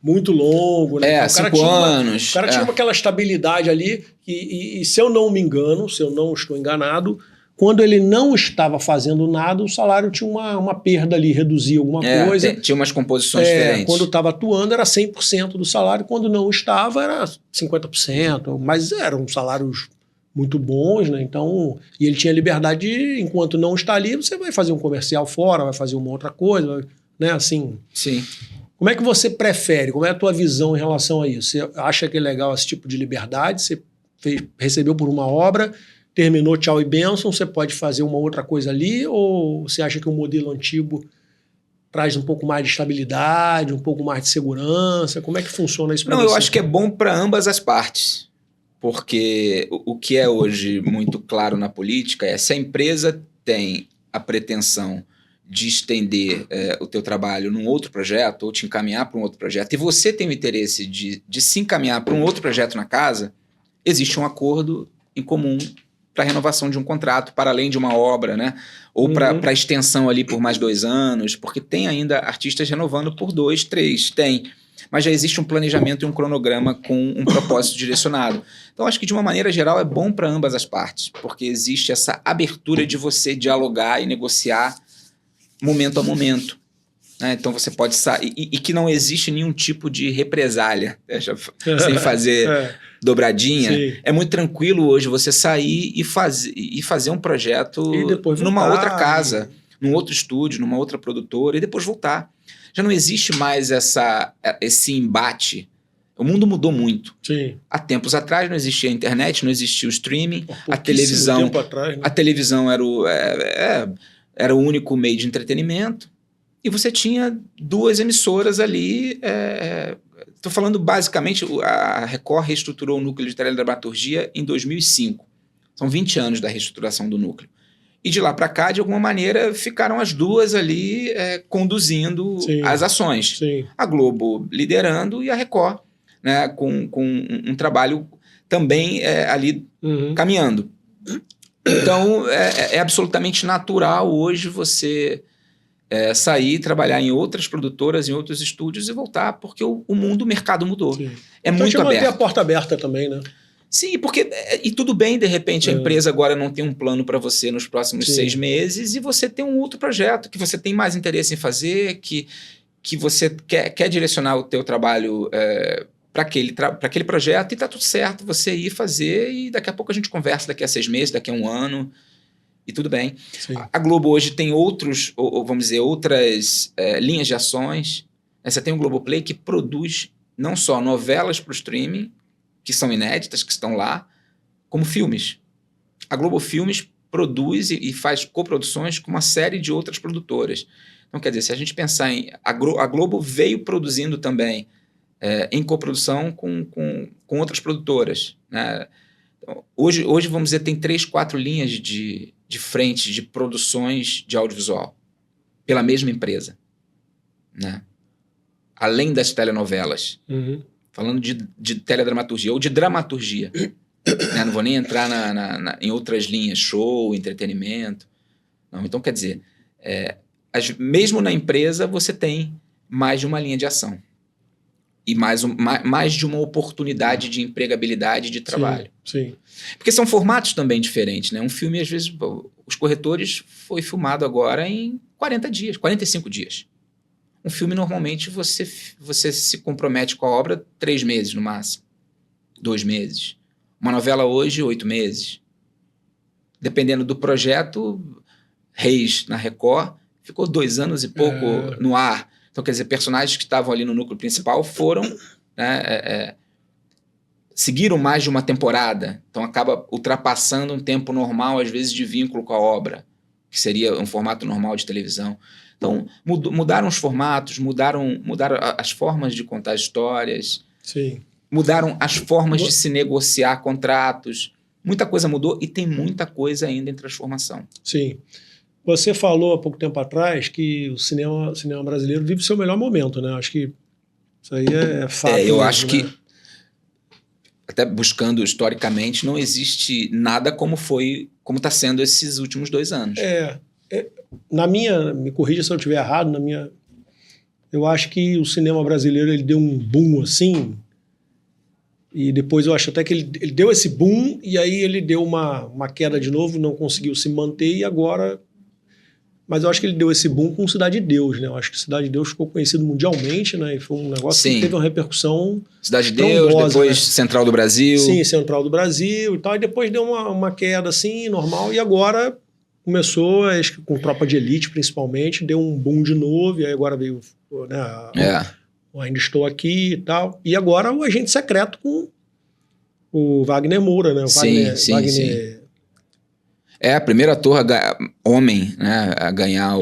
Muito longo, né? Então, 5 anos. O cara tinha aquela estabilidade ali, e se eu não me engano, se eu não estou enganado, quando ele não estava fazendo nada, o salário tinha uma perda ali, reduzia alguma coisa. Tinha umas composições diferentes. Quando estava atuando era 100% do salário, quando não estava era 50%, mas eram salários muito bons, né? Então, e ele tinha liberdade de, enquanto não está ali, você vai fazer um comercial fora, vai fazer uma outra coisa, né? Assim. Sim. Como é que você prefere? Como é a tua visão em relação a isso? Você acha que é legal esse tipo de liberdade? Você recebeu por uma obra, terminou, tchau e bênção, você pode fazer uma outra coisa ali? Ou você acha que o modelo antigo traz um pouco mais de estabilidade, um pouco mais de segurança? Como é que funciona isso para você? Não, eu acho que é bom para ambas as partes. Porque o que é hoje muito claro na política é se a empresa tem a pretensão de estender o teu trabalho num outro projeto ou te encaminhar para um outro projeto e você tem o interesse de se encaminhar para um outro projeto na casa, existe um acordo em comum para a renovação de um contrato, para além de uma obra, né? Ou para extensão ali por mais 2 anos, porque tem ainda artistas renovando por 2, 3, tem. Mas já existe um planejamento e um cronograma com um propósito direcionado. Então, acho que de uma maneira geral é bom para ambas as partes, porque existe essa abertura de você dialogar e negociar momento a momento, né? Então você pode sair e que não existe nenhum tipo de represália, sem fazer dobradinha. Sim. É muito tranquilo hoje você sair e fazer um projeto numa outra casa, num outro estúdio, numa outra produtora e depois voltar. Já não existe mais esse embate. O mundo mudou muito. Sim. Há tempos atrás não existia a internet, não existia o streaming, a televisão. Tempo atrás, né? A televisão era o único meio de entretenimento, e você tinha 2 emissoras ali. Estou falando basicamente, a Record reestruturou o núcleo de teledramaturgia em 2005. São 20 anos da reestruturação do núcleo. E de lá para cá, de alguma maneira, ficaram as duas ali conduzindo as ações. Sim. A Globo liderando e a Record, né, com um trabalho também ali caminhando. Então, é absolutamente natural hoje você sair, trabalhar em outras produtoras, em outros estúdios e voltar, porque o mundo, o mercado mudou. Sim. É então, muito aberto. Manter a porta aberta também, né? Sim, porque... E tudo bem, de repente, a empresa agora não tem um plano para você nos próximos 6 meses e você tem um outro projeto que você tem mais interesse em fazer, que você quer direcionar o teu trabalho para aquele projeto e tá tudo certo você ir fazer e daqui a pouco a gente conversa daqui a 6 meses, daqui a 1 ano e tudo bem. Sim. A Globo hoje tem outras linhas de ações. Você tem o Globoplay que produz não só novelas para o streaming, que são inéditas, que estão lá, como filmes. A Globo Filmes produz e faz coproduções com uma série de outras produtoras. Então, quer dizer, se a gente pensar em... A Globo veio produzindo também em coprodução com outras produtoras, né? Então, hoje, vamos dizer, tem 3, 4 linhas de frente de produções de audiovisual pela mesma empresa, né? Além das telenovelas. Falando de teledramaturgia ou de dramaturgia. Né? Não vou nem entrar em outras linhas, show, entretenimento. Não, então, quer dizer, mesmo na empresa você tem mais de uma linha de ação. E mais de uma oportunidade de empregabilidade de trabalho. Sim. Porque são formatos também diferentes, né? Um filme, às vezes, Os Corretores foi filmado agora em 40 dias, 45 dias. Um filme, normalmente, você se compromete com a obra 3 meses, no máximo. 2 meses. Uma novela hoje, 8 meses. Dependendo do projeto, Reis, na Record, ficou 2 anos e pouco no ar. Então, quer dizer, personagens que estavam ali no núcleo principal foram... né, seguiram mais de uma temporada. Então, acaba ultrapassando um tempo normal, às vezes, de vínculo com a obra, que seria um formato normal de televisão. Então, mudaram os formatos, mudaram as formas de contar histórias, Sim. Mudaram as formas de se negociar contratos. Muita coisa mudou e tem muita coisa ainda em transformação. Sim. Você falou há pouco tempo atrás que o cinema brasileiro vive o seu melhor momento, né? Acho que isso aí é fato. Eu mesmo, acho né? que, até buscando historicamente, não existe nada como está sendo esses últimos 2 anos. Me corrija se eu estiver errado, eu acho que o cinema brasileiro ele deu um boom assim, e depois eu acho até que ele deu esse boom e aí ele deu uma queda de novo, não conseguiu se manter e agora... Mas eu acho que ele deu esse boom com Cidade de Deus, né? Eu acho que Cidade de Deus ficou conhecido mundialmente, né? E foi um negócio que teve uma repercussão Cidade de Deus, depois, né? Central do Brasil. Sim, Central do Brasil e tal. E depois deu uma queda assim, normal. E agora começou, acho que com Tropa de Elite principalmente, deu um boom de novo. E aí agora veio, né? Ainda Estou Aqui e tal. E agora o Agente Secreto com o Wagner Moura, né? O Sim. É a primeira ator homem, né, a ganhar o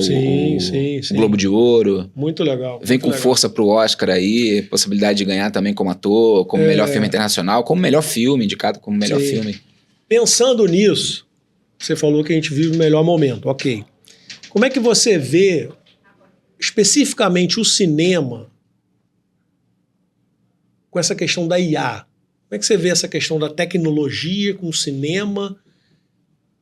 Globo de Ouro. Muito legal. Vem com força pro Oscar aí, possibilidade de ganhar também como ator, como melhor filme internacional, como melhor filme, indicado como melhor filme. Pensando nisso, você falou que a gente vive o melhor momento, ok. Como é que você vê especificamente o cinema com essa questão da IA? Como é que você vê essa questão da tecnologia com o cinema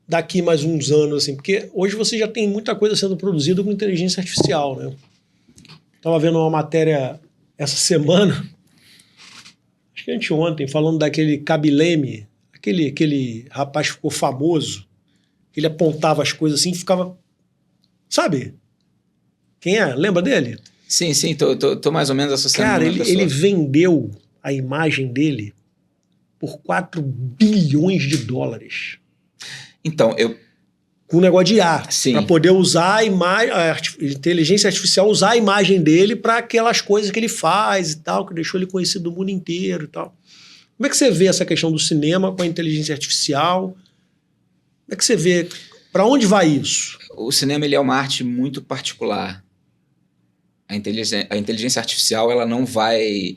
daqui mais uns anos, assim? Porque hoje você já tem muita coisa sendo produzida com inteligência artificial, né? Estava vendo uma matéria essa semana, acho que anteontem, falando daquele Kabileme, aquele rapaz que ficou famoso, ele apontava as coisas assim e ficava... Sabe? Quem é? Lembra dele? Sim, tô mais ou menos associando. Cara, ele vendeu a imagem dele por $4 bilhões. Então, com um negócio de IA, para poder usar a inteligência artificial, usar a imagem dele para aquelas coisas que ele faz e tal, que deixou ele conhecido do mundo inteiro e tal. Como é que você vê essa questão do cinema com a inteligência artificial? Como é que você vê? Para onde vai isso? O cinema ele é uma arte muito particular. A inteligência artificial ela não vai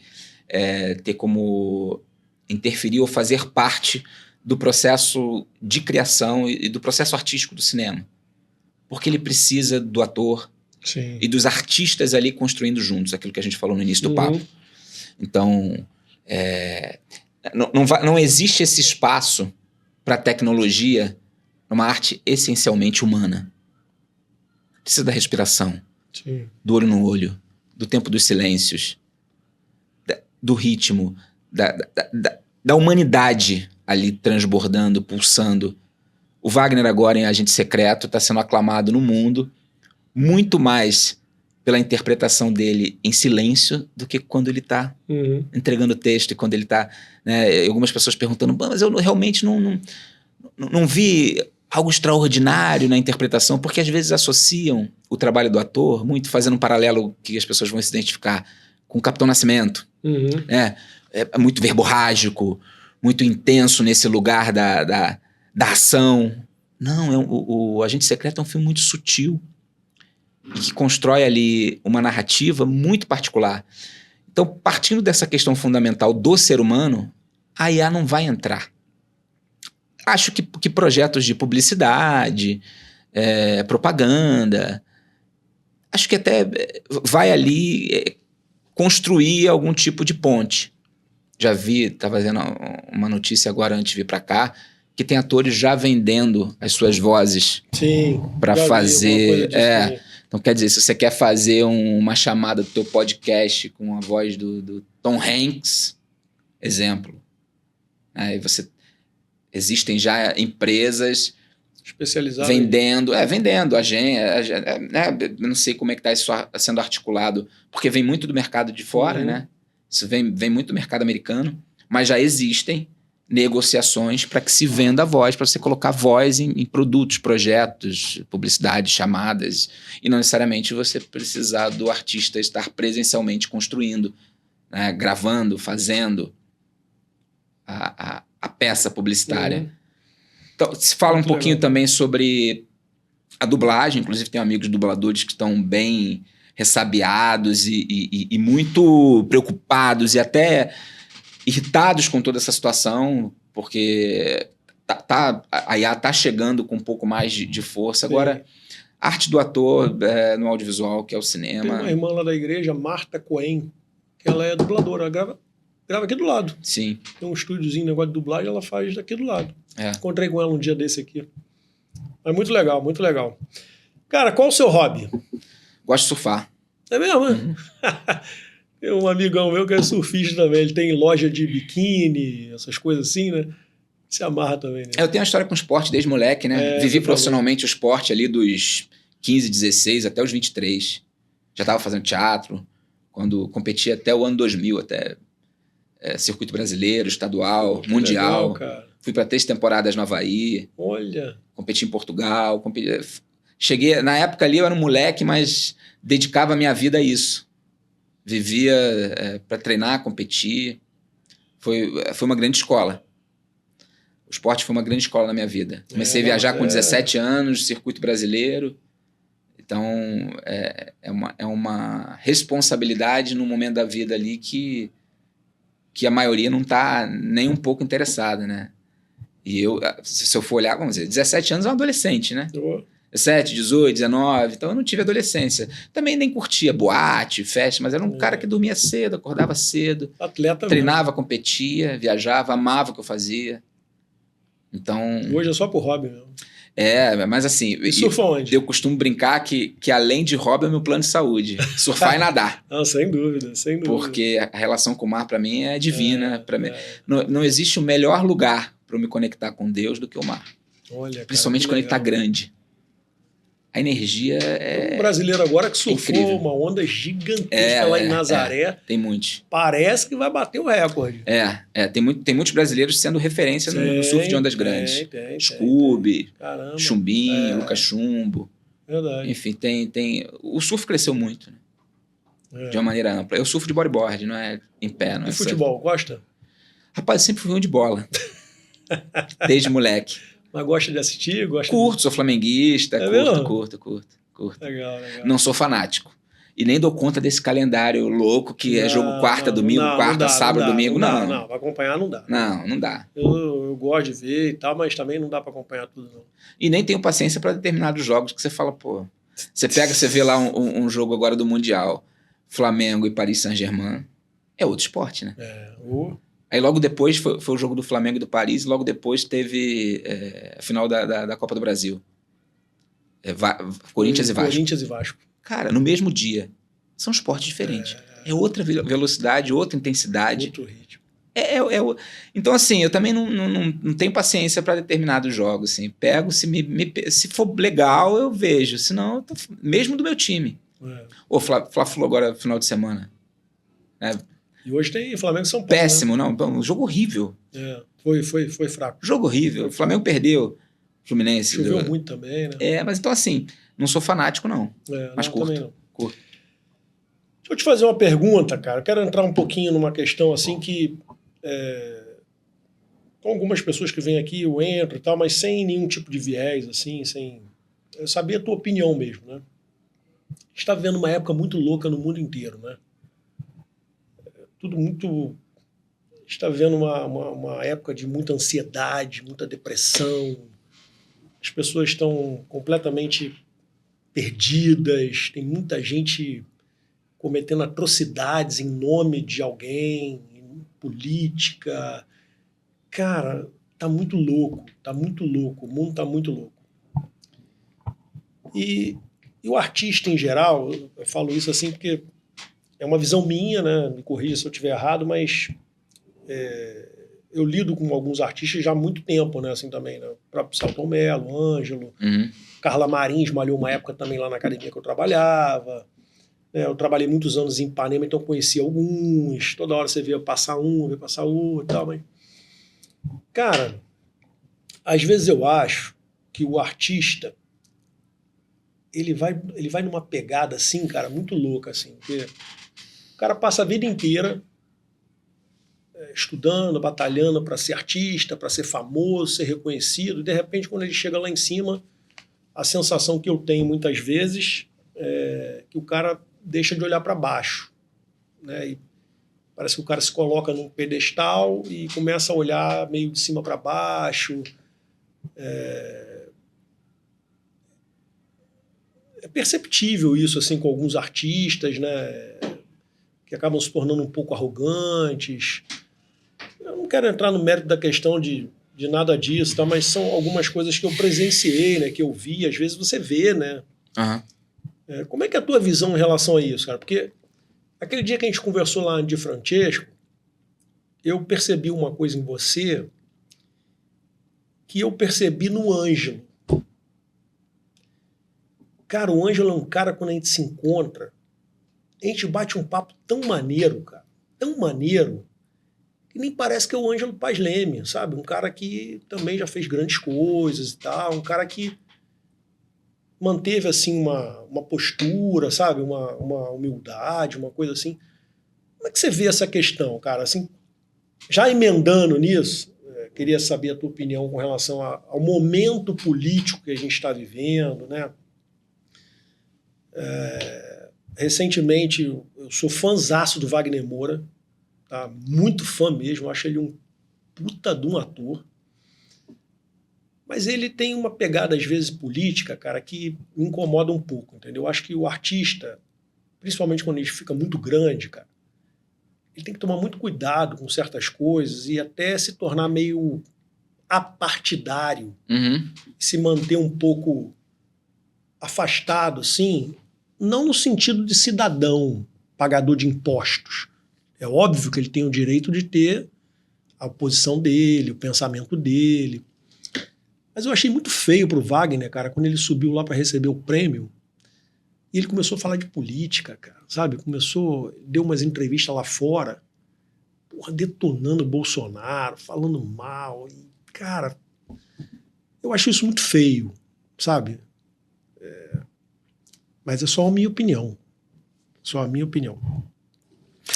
ter como interferir ou fazer parte do processo de criação e do processo artístico do cinema. Porque ele precisa do ator e dos artistas ali construindo juntos, aquilo que a gente falou no início do papo. Então, não existe esse espaço para a tecnologia numa arte essencialmente humana. Precisa da respiração, do olho no olho, do tempo dos silêncios, do ritmo, da humanidade ali transbordando, pulsando. O Wagner agora em Agente Secreto está sendo aclamado no mundo muito mais pela interpretação dele em silêncio do que quando ele está entregando o texto e quando ele está... Né, algumas pessoas perguntando, mas eu realmente não vi algo extraordinário na interpretação, porque às vezes associam o trabalho do ator, muito fazendo um paralelo que as pessoas vão se identificar com o Capitão Nascimento. Né? É muito verborrágico, muito intenso nesse lugar da ação. Não, o Agente Secreto é um filme muito sutil e que constrói ali uma narrativa muito particular. Então, partindo dessa questão fundamental do ser humano, a IA não vai entrar. Acho que projetos de publicidade, propaganda, acho que até vai ali construir algum tipo de ponte. Já vi, estava vendo uma notícia agora antes de vir para cá, que tem atores já vendendo as suas vozes para fazer... Então, quer dizer, se você quer fazer uma chamada do teu podcast com a voz do Tom Hanks, exemplo, aí existem já empresas especializadas vendendo, eu não sei como é que está isso sendo articulado, porque vem muito do mercado de fora, né? Isso vem muito do mercado americano, mas já existem negociações para que se venda a voz, para você colocar voz em produtos, projetos, publicidade, chamadas, e não necessariamente você precisar do artista estar presencialmente construindo, né, gravando, fazendo a peça publicitária. Então, se fala muito um pouquinho também sobre a dublagem, inclusive tem amigos dubladores que estão bem ressabiados e muito preocupados e até irritados com toda essa situação, porque a IA está chegando com um pouco mais de força. Agora, a arte do ator no audiovisual, que é o cinema... Tem uma irmã lá da igreja, Marta Cohen, que ela é dubladora, ela grava aqui do lado. Sim. Tem um estúdiozinho, negócio de dublagem, ela faz daqui do lado. Encontrei com ela um dia desse aqui. Mas muito legal, muito legal. Cara, qual o seu hobby? Gosto de surfar. É mesmo, né? Tem um amigão meu que é surfista também. Ele tem loja de biquíni, essas coisas assim, né? Se amarra também, né? Eu tenho uma história com esporte desde moleque, né? Vivi profissionalmente o esporte ali dos 15, 16 até os 23. Já estava fazendo teatro, quando competia até o ano 2000, até circuito brasileiro, estadual, mundial. Legal, cara. Fui para 3 temporadas no Havaí. Olha. Competi em Portugal. Cheguei, na época ali eu era um moleque, mas dedicava a minha vida a isso. Vivia para treinar, competir. Foi uma grande escola. O esporte foi uma grande escola na minha vida. Comecei a viajar com 17 anos, circuito brasileiro. Então, é uma responsabilidade num momento da vida ali que a maioria não está nem um pouco interessada, né? E se eu for olhar, vamos dizer, 17 anos é um adolescente, né? 17, 18, 19, então eu não tive adolescência. Também nem curtia boate, festa, mas era um cara que dormia cedo, acordava cedo. Atleta treinava, mesmo. Competia, viajava, amava o que eu fazia. Então... Hoje é só por hobby mesmo. Mas assim... E surfa onde? Eu costumo brincar que além de hobby é o meu plano de saúde. Surfar e nadar. Não, sem dúvida, sem dúvida. Porque a relação com o mar, para mim, é divina. Mim. Não existe o melhor lugar para eu me conectar com Deus do que o mar. Olha, cara, principalmente quando ele está grande. A energia Tem um brasileiro agora que surfou uma onda gigantesca lá em Nazaré. Tem muitos. Parece que vai bater o recorde. Tem muitos brasileiros sendo referência no surf de ondas grandes. Scooby, Chumbinho, Lucas Chumbo. Verdade. Enfim, o surf cresceu muito, né? De uma maneira ampla. Eu surfo de bodyboard, não é em pé. Não e futebol, gosta? Rapaz, eu sempre fui um de bola. Desde moleque. Mas gosta de assistir? Curto, sou flamenguista, curto. Legal. Não sou fanático. E nem dou conta desse calendário louco que é jogo quarta, domingo, sábado, domingo. Não, pra acompanhar não dá. Não dá. Eu gosto de ver e tal, mas também não dá pra acompanhar tudo, não. E nem tenho paciência para determinados jogos que você fala, pô... Você vê lá um jogo agora do Mundial, Flamengo e Paris Saint-Germain, é outro esporte, né? Aí logo depois foi o jogo do Flamengo e do Paris, e logo depois teve a final da Copa do Brasil. Corinthians e Vasco. Cara, no mesmo dia. São esportes diferentes. É outra velocidade, outra intensidade. Outro ritmo. Então, assim, eu também não tenho paciência para determinados jogos. Assim. Pego, se for legal, eu vejo. Senão, mesmo do meu time. O Fla-Flu agora, final de semana. E hoje tem Flamengo e São Paulo. Péssimo, né? Não. Um jogo horrível. Foi fraco. Jogo horrível. O Flamengo perdeu. Fluminense. Choveu muito também, né? Mas então, assim, não sou fanático, não. Mas curto. Também não. Curto. Deixa eu te fazer uma pergunta, cara. Eu quero entrar um pouquinho numa questão assim que... com algumas pessoas que vêm aqui, eu entro e tal, mas sem nenhum tipo de viés, assim, sem... Eu sabia a tua opinião mesmo, né? A gente está vivendo uma época muito louca no mundo inteiro, né? Tudo muito... A gente está vivendo uma época de muita ansiedade, muita depressão. As pessoas estão completamente perdidas, tem muita gente cometendo atrocidades em nome de alguém, em política. Cara, tá muito louco, o mundo tá muito louco. E o artista em geral, eu falo isso assim porque é uma visão minha, né? Me corrija se eu estiver errado, mas eu lido com alguns artistas já há muito tempo, né? Assim também, né? O próprio Selton Mello, Ângelo, Carla Marins malhou uma época também lá na academia que eu trabalhava. Eu trabalhei muitos anos em Ipanema, então conheci alguns. Toda hora você via passar um, via passar outro e tal, mas... Cara, às vezes eu acho que o artista ele vai numa pegada assim, cara, muito louca, assim, porque o cara passa a vida inteira estudando, batalhando para ser artista, para ser famoso, ser reconhecido, e de repente quando ele chega lá em cima, a sensação que eu tenho muitas vezes é que o cara deixa de olhar para baixo, né? E parece que o cara se coloca num pedestal e começa a olhar meio de cima para baixo. É perceptível isso assim com alguns artistas, né? Que acabam se tornando um pouco arrogantes. Eu não quero entrar no mérito da questão de nada disso, tá? Mas são algumas coisas que eu presenciei, né? Que eu vi, às vezes você vê, né? Como é que é a tua visão em relação a isso, cara? Porque aquele dia que a gente conversou lá de Francesco, eu percebi uma coisa em você que eu percebi no Ângelo. Cara, o Ângelo é um cara, quando a gente se encontra, a gente bate um papo tão maneiro, cara, tão maneiro, que nem parece que é o Ângelo Paz Leme, sabe? Um cara que também já fez grandes coisas e tal, um cara que manteve, assim, uma postura, sabe? Uma humildade, uma coisa assim. Como é que você vê essa questão, cara? Assim, já emendando nisso, queria saber a tua opinião com relação ao momento político que a gente está vivendo, né? Recentemente, eu sou fãzaço do Wagner Moura, tá? Muito fã mesmo, acho ele um puta de um ator. Mas ele tem uma pegada, às vezes, política, cara, que me incomoda um pouco, entendeu? Eu acho que o artista, principalmente quando ele fica muito grande, cara, ele tem que tomar muito cuidado com certas coisas e até se tornar meio apartidário, se manter um pouco afastado, assim, não no sentido de cidadão, pagador de impostos. É óbvio que ele tem o direito de ter a posição dele, o pensamento dele. Mas eu achei muito feio pro Wagner, cara, quando ele subiu lá para receber o prêmio, e ele começou a falar de política, cara, sabe? Deu umas entrevistas lá fora, porra, detonando o Bolsonaro, falando mal. E, cara, eu acho isso muito feio, sabe? Mas é só a minha opinião. Só a minha opinião.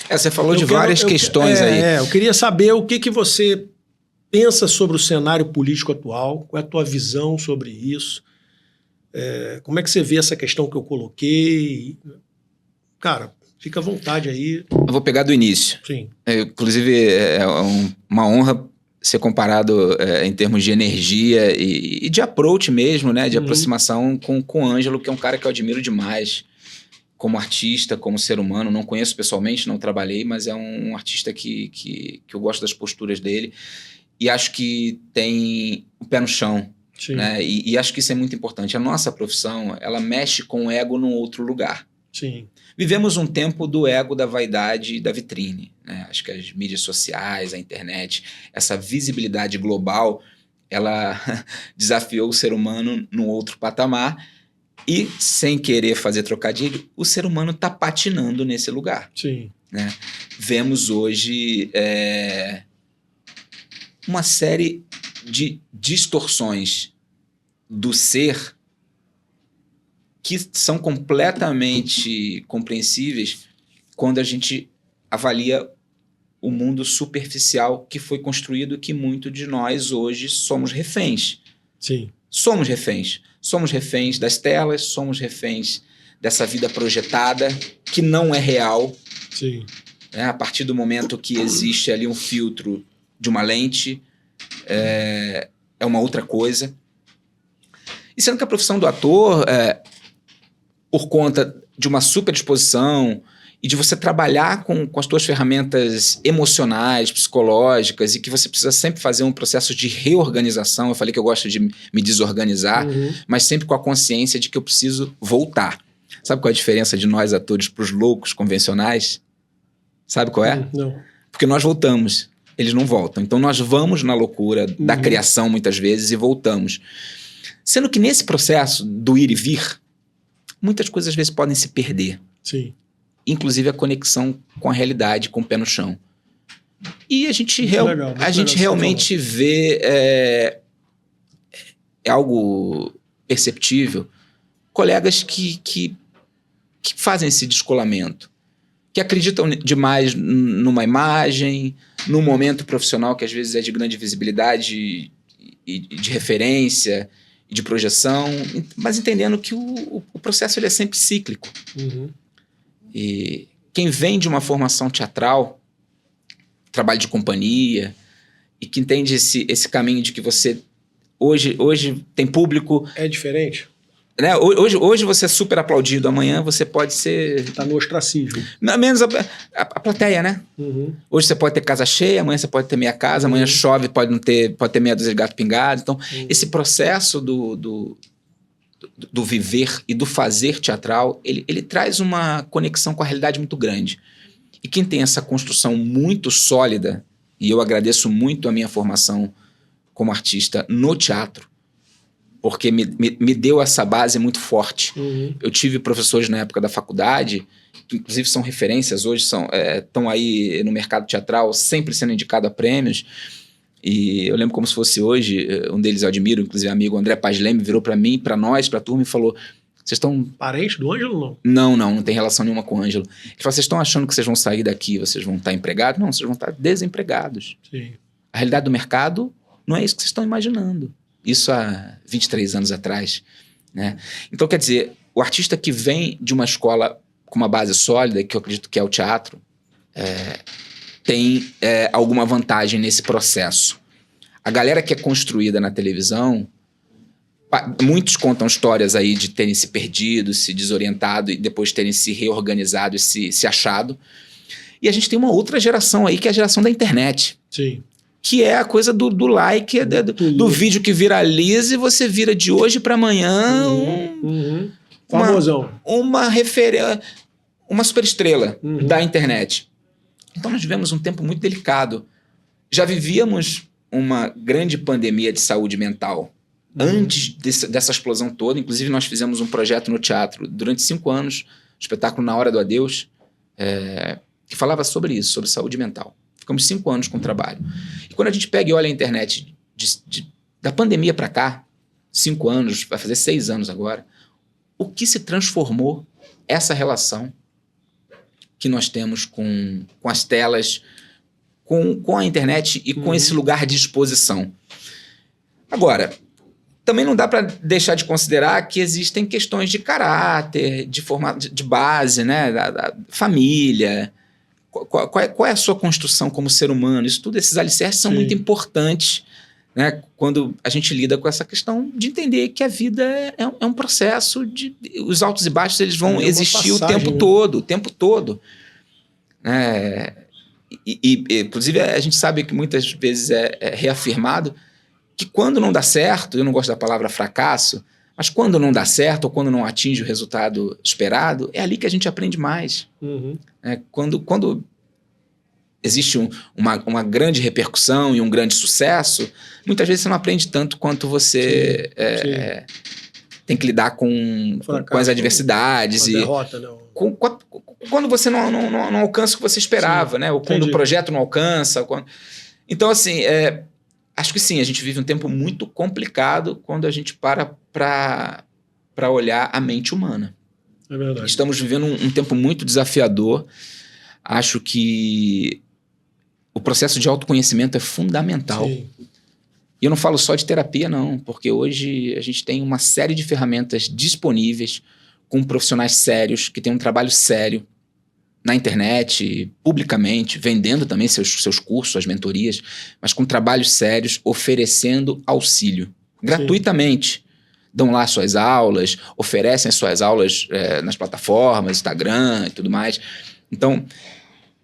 Você falou de várias questões aí. Eu queria saber o que você pensa sobre o cenário político atual, qual é a tua visão sobre isso, como é que você vê essa questão que eu coloquei. Cara, fica à vontade aí. Eu vou pegar do início. Sim. Inclusive, é uma honra ser comparado em termos de energia e de approach mesmo, né? De aproximação com o Ângelo, que é um cara que eu admiro demais como artista, como ser humano. Não conheço pessoalmente, não trabalhei, mas é um artista que eu gosto das posturas dele. E acho que tem o pé no chão, né? E acho que isso é muito importante. A nossa profissão, ela mexe com o ego num outro lugar. Sim. Vivemos um tempo do ego, da vaidade e da vitrine, né? Acho que as mídias sociais, a internet, essa visibilidade global, ela desafiou o ser humano num outro patamar e, sem querer fazer trocadilho, o ser humano está patinando nesse lugar. Sim. Né? Vemos hoje uma série de distorções do ser que são completamente compreensíveis quando a gente avalia o mundo superficial que foi construído, que muito de nós hoje somos reféns. Sim. Somos reféns. Somos reféns das telas, somos reféns dessa vida projetada que não é real. Sim. A partir do momento que existe ali um filtro de uma lente, é uma outra coisa. E sendo que a profissão do ator, por conta de uma superdisposição e de você trabalhar com as tuas ferramentas emocionais, psicológicas, e que você precisa sempre fazer um processo de reorganização. Eu falei que eu gosto de me desorganizar, mas sempre com a consciência de que eu preciso voltar. Sabe qual é a diferença de nós atores para os loucos convencionais? Sabe qual é? Não. Porque nós voltamos, eles não voltam. Então nós vamos na loucura da criação muitas vezes e voltamos. Sendo que nesse processo do ir e vir, muitas coisas às vezes podem se perder. Sim. Inclusive a conexão com a realidade, com o pé no chão. E a gente, realmente vê algo perceptível, colegas que fazem esse descolamento, que acreditam demais numa imagem, num momento profissional que às vezes é de grande visibilidade e de referência e de projeção, mas entendendo que o processo ele é sempre cíclico. E quem vem de uma formação teatral, trabalho de companhia, e que entende esse caminho de que você hoje tem público... É diferente? Né? Hoje você é super aplaudido, amanhã você pode ser... Está no ostracismo. Menos a plateia, né? Hoje você pode ter casa cheia, amanhã você pode ter meia casa, amanhã chove, pode ter meia dúzia de gato pingado. Então, esse processo do viver e do fazer teatral, ele traz uma conexão com a realidade muito grande. E quem tem essa construção muito sólida, e eu agradeço muito a minha formação como artista no teatro, porque me deu essa base muito forte. Eu tive professores na época da faculdade, que inclusive são referências hoje, estão aí no mercado teatral, sempre sendo indicado a prêmios. E eu lembro como se fosse hoje, um deles eu admiro, inclusive amigo André Paz Leme, virou para mim, para nós, para a turma e falou: vocês estão... Parente do Ângelo, não? Não tem relação nenhuma com o Ângelo. Ele falou: vocês estão achando que vocês vão sair daqui, vocês vão estar empregados? Não, vocês vão estar desempregados. Sim. A realidade do mercado não é isso que vocês estão imaginando. Isso há 23 anos atrás, né? Então, quer dizer, o artista que vem de uma escola com uma base sólida, que eu acredito que é o teatro, tem alguma vantagem nesse processo. A galera que é construída na televisão, muitos contam histórias aí de terem se perdido, se desorientado e depois terem se reorganizado e se achado. E a gente tem uma outra geração aí, que é a geração da internet. Sim. Que é a coisa do like, do vídeo que viraliza e você vira de hoje para amanhã famosão. Uma referência, uma superestrela da internet. Então nós vivemos um tempo muito delicado. Já vivíamos uma grande pandemia de saúde mental antes dessa explosão toda. Inclusive nós fizemos um projeto no teatro durante 5 anos, o espetáculo Na Hora do Adeus, que falava sobre isso, sobre saúde mental. Ficamos 5 anos com o trabalho. E quando a gente pega e olha a internet da pandemia para cá, 5 anos, vai fazer 6 anos agora, o que se transformou essa relação que nós temos com as telas, com a internet e com esse lugar de exposição. Agora, também não dá para deixar de considerar que existem questões de caráter, de formato, de base, né, da família. Qual é a sua construção como ser humano? Isso tudo, esses alicerces são muito importantes, né, quando a gente lida com essa questão de entender que a vida é um processo os altos e baixos eles vão existir o tempo todo. Inclusive, a gente sabe que muitas vezes é reafirmado que quando não dá certo, eu não gosto da palavra fracasso, Mas quando não dá certo ou quando não atinge o resultado esperado, é ali que a gente aprende mais. Quando existe uma grande repercussão e um grande sucesso, muitas vezes você não aprende tanto quanto você tem que lidar com as adversidades. Com a derrota, não. Quando você não alcança o que você esperava, né? Ou quando o projeto não alcança. Então, assim, acho que sim, a gente vive um tempo muito complicado quando a gente para olhar a mente humana. É verdade. Estamos vivendo um tempo muito desafiador. Acho que o processo de autoconhecimento é fundamental. Sim. E eu não falo só de terapia, não, porque hoje a gente tem uma série de ferramentas disponíveis com profissionais sérios, que têm um trabalho sério na internet, publicamente, vendendo também seus cursos, suas mentorias, mas com trabalhos sérios, oferecendo auxílio gratuitamente. Dão lá suas aulas, oferecem suas aulas nas plataformas, Instagram e tudo mais. Então,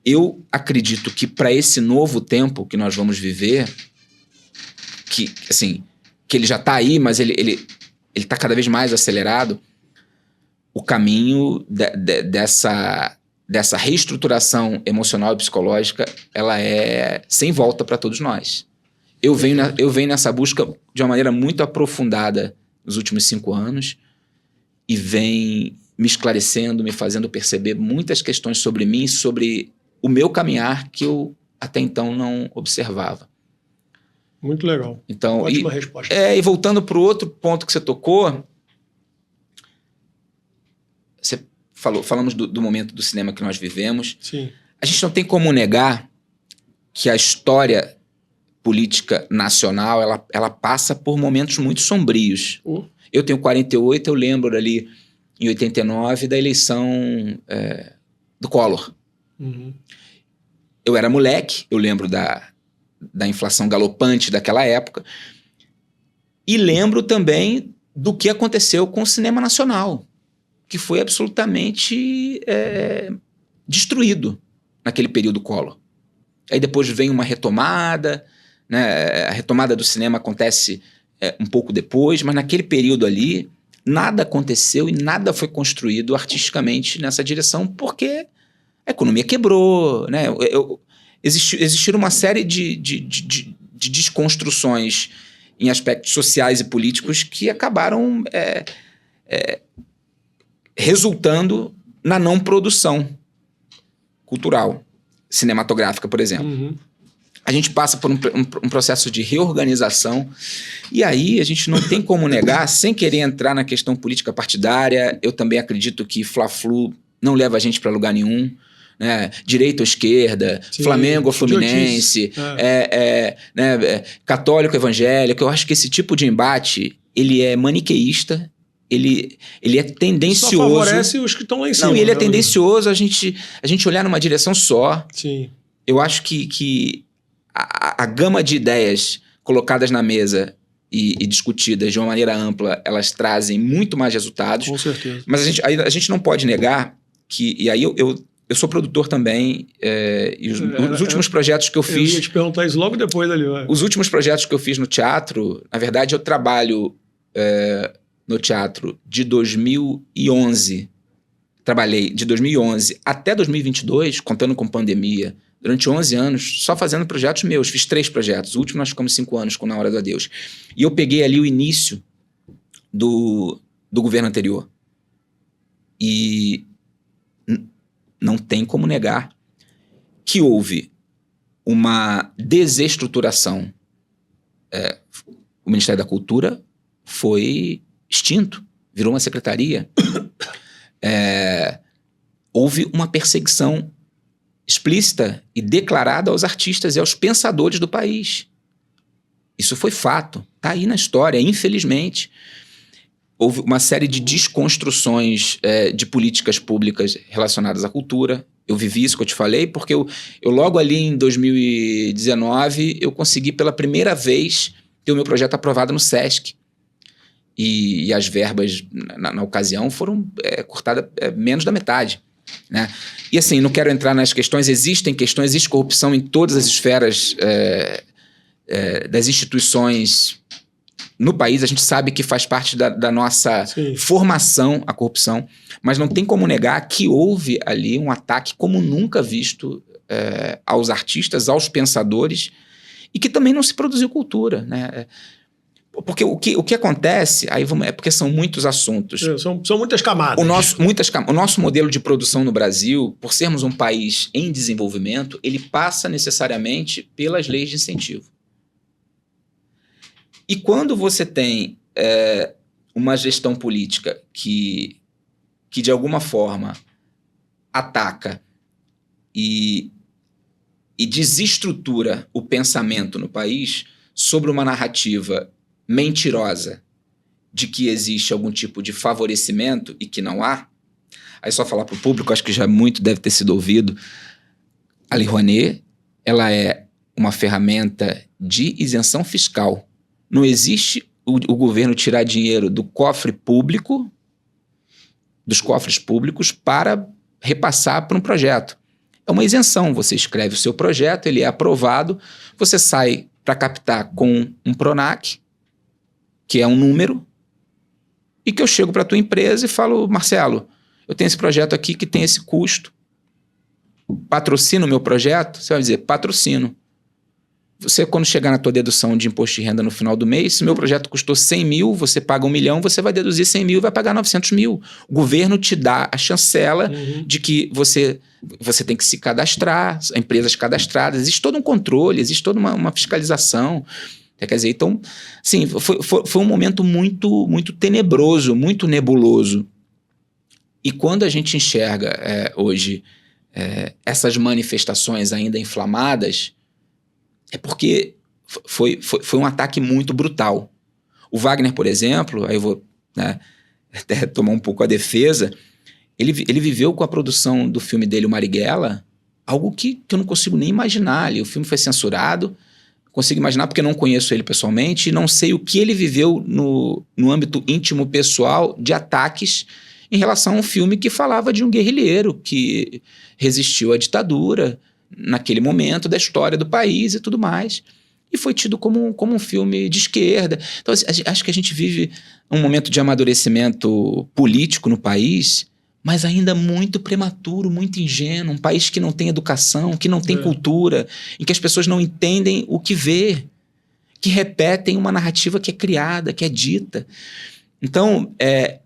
eu acredito que para esse novo tempo que nós vamos viver, que ele já está aí, mas ele está cada vez mais acelerado, o caminho dessa reestruturação emocional e psicológica, ela é sem volta para todos nós. Eu venho nessa busca de uma maneira muito aprofundada nos últimos 5 anos e vem me esclarecendo, me fazendo perceber muitas questões sobre mim, sobre o meu caminhar que eu até então não observava. Muito legal. Então, ótima resposta. E voltando para o outro ponto que você tocou, falamos do momento do cinema que nós vivemos. Sim. A gente não tem como negar que a história política nacional ela passa por momentos muito sombrios. Eu tenho 48, eu lembro ali em 89 da eleição do Collor. Eu era moleque, eu lembro da inflação galopante daquela época e lembro também do que aconteceu com o cinema nacional, que foi absolutamente destruído naquele período Collor. Aí depois vem uma retomada, né? A retomada do cinema acontece um pouco depois, mas naquele período ali nada aconteceu e nada foi construído artisticamente nessa direção porque a economia quebrou, né? Existiram uma série de desconstruções em aspectos sociais e políticos que acabaram resultando na não produção cultural, cinematográfica, por exemplo. A gente passa por um processo de reorganização e aí a gente não tem como negar, sem querer entrar na questão política partidária, eu também acredito que Fla-Flu não leva a gente para lugar nenhum, né? Direita ou esquerda, Flamengo ou Fluminense, católico evangélico. Eu acho que esse tipo de embate ele é maniqueísta, ele é tendencioso. Só favorece os que estão lá em cima. Não, ele é tendencioso a gente olhar numa direção só. Sim. Eu acho que a gama de ideias colocadas na mesa e discutidas de uma maneira ampla, elas trazem muito mais resultados. Com certeza. Mas a gente não pode negar que... E aí eu sou produtor também, e os últimos projetos que eu fiz... Eu ia te perguntar isso logo depois ali. Os últimos projetos que eu fiz no teatro, na verdade eu trabalho no teatro de 2011. Trabalhei de 2011 até 2022, contando com pandemia, durante 11 anos, só fazendo projetos meus. Fiz 3 projetos. O último nós ficamos 5 anos com Na Hora do Adeus. E eu peguei ali o início do governo anterior. E não tem como negar que houve uma desestruturação. O Ministério da Cultura foi extinto, virou uma secretaria. Houve uma perseguição explícita e declarada aos artistas e aos pensadores do país. Isso foi fato, está aí na história, infelizmente. Houve uma série de desconstruções de políticas públicas relacionadas à cultura. Eu vivi isso que eu te falei, porque eu logo ali em 2019, eu consegui pela primeira vez ter o meu projeto aprovado no Sesc. E as verbas, na ocasião, foram cortadas menos da metade. Né? E assim, não quero entrar nas questões, existe corrupção em todas as esferas das instituições no país, a gente sabe que faz parte da nossa formação a corrupção, mas não tem como negar que houve ali um ataque como nunca visto aos artistas, aos pensadores, e que também não se produziu cultura, né? Porque o que acontece, aí é porque são muitos assuntos. São muitas camadas. O nosso modelo de produção no Brasil, por sermos um país em desenvolvimento, ele passa necessariamente pelas leis de incentivo. E quando você tem uma gestão política que de alguma forma ataca e desestrutura o pensamento no país sobre uma narrativa mentirosa de que existe algum tipo de favorecimento e que não há, aí só falar para o público, acho que já muito deve ter sido ouvido, a Lei Rouanet, ela é uma ferramenta de isenção fiscal. Não existe o governo tirar dinheiro do cofre público, dos cofres públicos, para repassar para um projeto. É uma isenção. Você escreve o seu projeto, ele é aprovado, você sai para captar com um PRONAC, que é um número, e que eu chego para a tua empresa e falo, Marcelo, eu tenho esse projeto aqui que tem esse custo. Patrocina o meu projeto? Você vai dizer, patrocino. Você, quando chegar na tua dedução de imposto de renda no final do mês, se o meu projeto custou 100 mil, você paga 1 milhão, você vai deduzir 100 mil e vai pagar 900 mil. O governo te dá a chancela de que você tem que se cadastrar, empresas cadastradas, existe todo um controle, existe toda uma fiscalização. Quer dizer, então, sim, foi um momento muito, muito tenebroso, muito nebuloso. E quando a gente enxerga hoje essas manifestações ainda inflamadas, é porque foi um ataque muito brutal. O Wagner, por exemplo, aí eu vou até tomar um pouco a defesa, ele viveu com a produção do filme dele, o Marighella, algo que eu não consigo nem imaginar. O filme foi censurado, consigo imaginar porque não conheço ele pessoalmente e não sei o que ele viveu no âmbito íntimo pessoal de ataques em relação a um filme que falava de um guerrilheiro que resistiu à ditadura naquele momento da história do país e tudo mais, e foi tido como um filme de esquerda. Então, acho que a gente vive um momento de amadurecimento político no país, mas ainda muito prematuro, muito ingênuo, um país que não tem educação, que não tem cultura, em que as pessoas não entendem o que vê, que repetem uma narrativa que é criada, que é dita. Então, é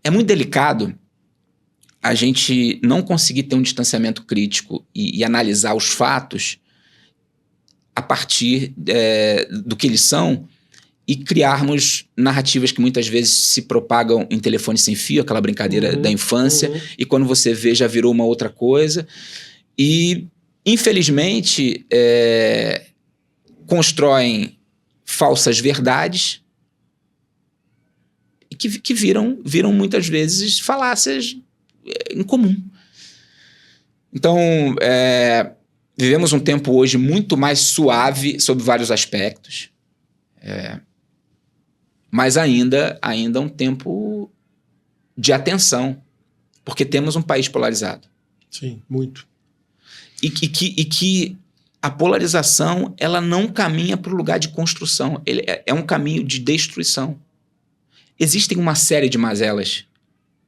muito delicado a gente não conseguir ter um distanciamento crítico e analisar os fatos a partir do que eles são e criarmos narrativas que muitas vezes se propagam em telefone sem fio, aquela brincadeira da infância, e quando você vê já virou uma outra coisa. E, infelizmente, constroem falsas verdades e que viram muitas vezes falácias em comum. Então, vivemos um tempo hoje muito mais suave sob vários aspectos, mas ainda um tempo de atenção, porque temos um país polarizado. Sim, muito. E que a polarização ela não caminha para o lugar de construção, ele é um caminho de destruição. Existem uma série de mazelas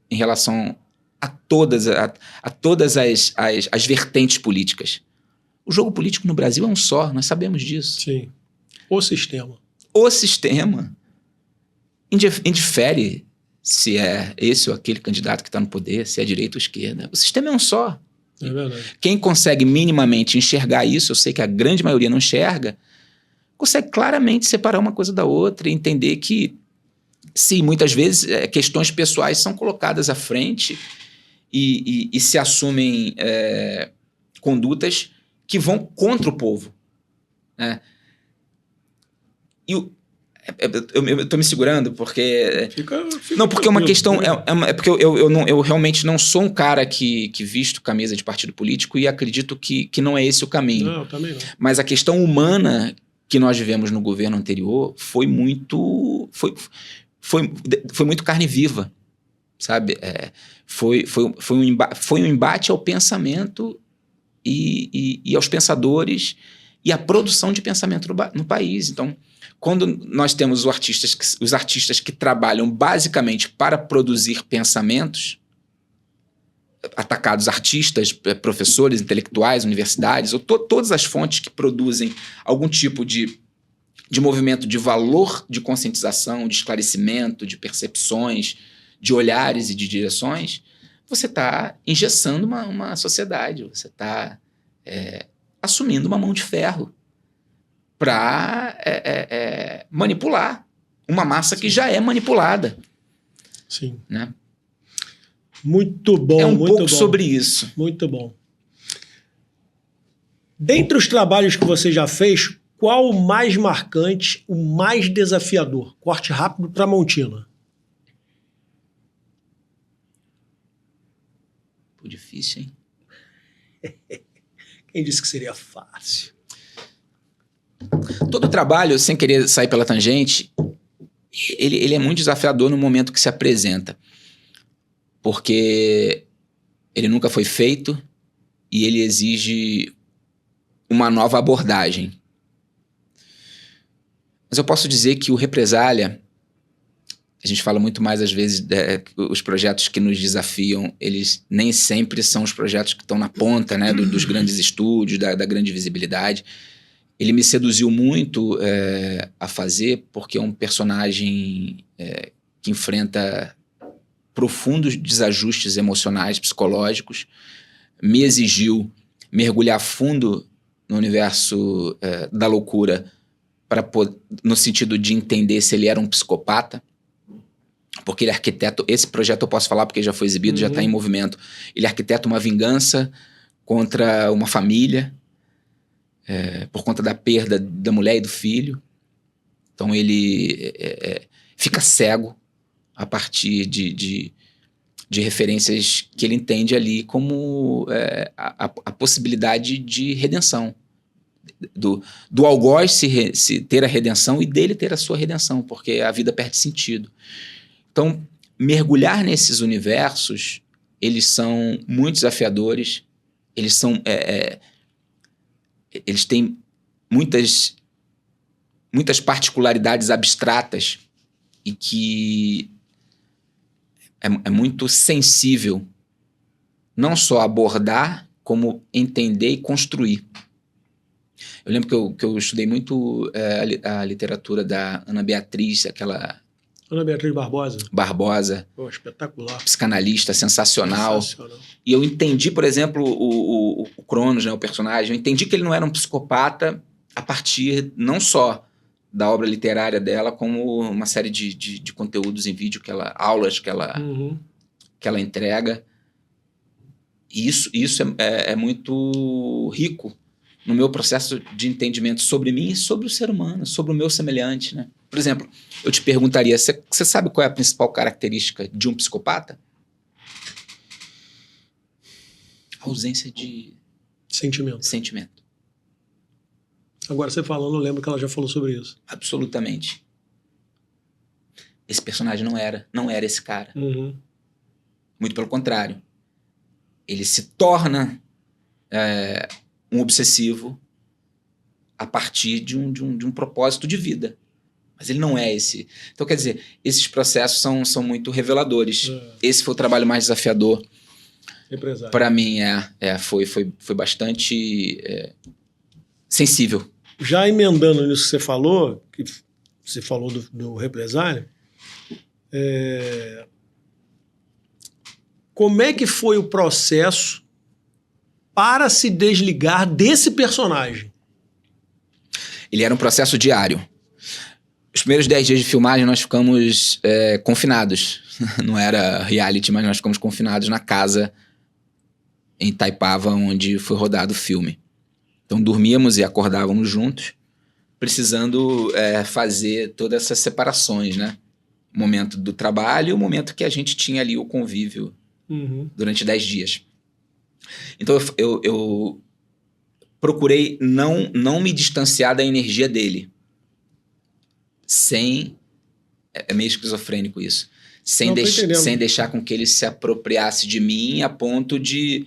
em relação a todas as vertentes políticas. O jogo político no Brasil é um só, nós sabemos disso. Sim. O sistema. O sistema indifere se é esse ou aquele candidato que está no poder, se é direita ou esquerda. O sistema é um só. É verdade. Quem consegue minimamente enxergar isso, eu sei que a grande maioria não enxerga, consegue claramente separar uma coisa da outra e entender que, sim, muitas vezes questões pessoais são colocadas à frente e se assumem condutas que vão contra o povo. Né? E eu estou me segurando porque... Não, porque é uma questão... porque eu realmente não sou um cara que visto camisa de partido político e acredito que não é esse o caminho. Não, também não. Mas a questão humana que nós vivemos no governo anterior foi muito carne viva, sabe? Foi um embate ao pensamento e aos pensadores e a produção de pensamento no país. Então, quando nós temos os artistas que trabalham basicamente para produzir pensamentos, atacados artistas, professores, intelectuais, universidades, ou todas as fontes que produzem algum tipo de movimento de valor, de conscientização, de esclarecimento, de percepções, de olhares e de direções, você está engessando uma sociedade, você está assumindo uma mão de ferro para manipular uma massa que já é manipulada. Sim. Né? Muito bom. É um muito pouco bom. sobre isso. Muito bom. Dentre os trabalhos que você já fez, qual o mais marcante, o mais desafiador? Corte rápido para Tramontina. Pô, difícil, hein? Quem disse que seria fácil? Todo trabalho, sem querer sair pela tangente, ele é muito desafiador no momento que se apresenta. Porque ele nunca foi feito e ele exige uma nova abordagem. Mas eu posso dizer que o Represália, a gente fala muito mais às vezes, os projetos que nos desafiam, eles nem sempre são os projetos que estão na ponta, né, dos grandes estúdios, da grande visibilidade. Ele me seduziu muito a fazer, porque é um personagem que enfrenta profundos desajustes emocionais, psicológicos, me exigiu mergulhar fundo no universo da loucura, no sentido de entender se ele era um psicopata, porque ele arquiteta, esse projeto eu posso falar porque já foi exibido, já está em movimento, ele arquiteta uma vingança contra uma família, por conta da perda da mulher e do filho. Então ele fica cego a partir de referências que ele entende ali como a possibilidade de redenção. Do algoz se ter a redenção e dele ter a sua redenção, porque a vida perde sentido. Então, mergulhar nesses universos, eles são muito desafiadores, eles têm muitas particularidades abstratas e que é muito sensível não só abordar, como entender e construir. Eu lembro que eu estudei muito a literatura da Ana Beatriz, aquela... Ana Beatriz Barbosa. Barbosa. Pô, espetacular. Psicanalista, sensacional. E eu entendi, por exemplo, o Cronos, né, o personagem, eu entendi que ele não era um psicopata a partir não só da obra literária dela, como uma série de conteúdos em vídeo, aulas que ela entrega. E isso é muito rico no meu processo de entendimento sobre mim e sobre o ser humano, sobre o meu semelhante, né? Por exemplo, eu te perguntaria, você sabe qual é a principal característica de um psicopata? A ausência de sentimento. Agora você falando, eu lembro que ela já falou sobre isso. Absolutamente. Esse personagem não era esse cara. Muito pelo contrário. Ele se torna um obsessivo a partir de um propósito de vida. Mas ele não é esse. Então, quer dizer, esses processos são muito reveladores. Esse foi o trabalho mais desafiador. Para mim, foi bastante sensível. Já emendando nisso que você falou do Represália, como é que foi o processo para se desligar desse personagem? Ele era um processo diário. Os primeiros 10 dias de filmagem nós ficamos confinados. Não era reality, mas nós ficamos confinados na casa em Itaipava, onde foi rodado o filme. Então dormíamos e acordávamos juntos, precisando fazer todas essas separações, né? O momento do trabalho e o momento que a gente tinha ali o convívio durante 10 dias. Então eu procurei não me distanciar da energia dele. É meio esquizofrênico isso. Sem deixar com que ele se apropriasse de mim a ponto de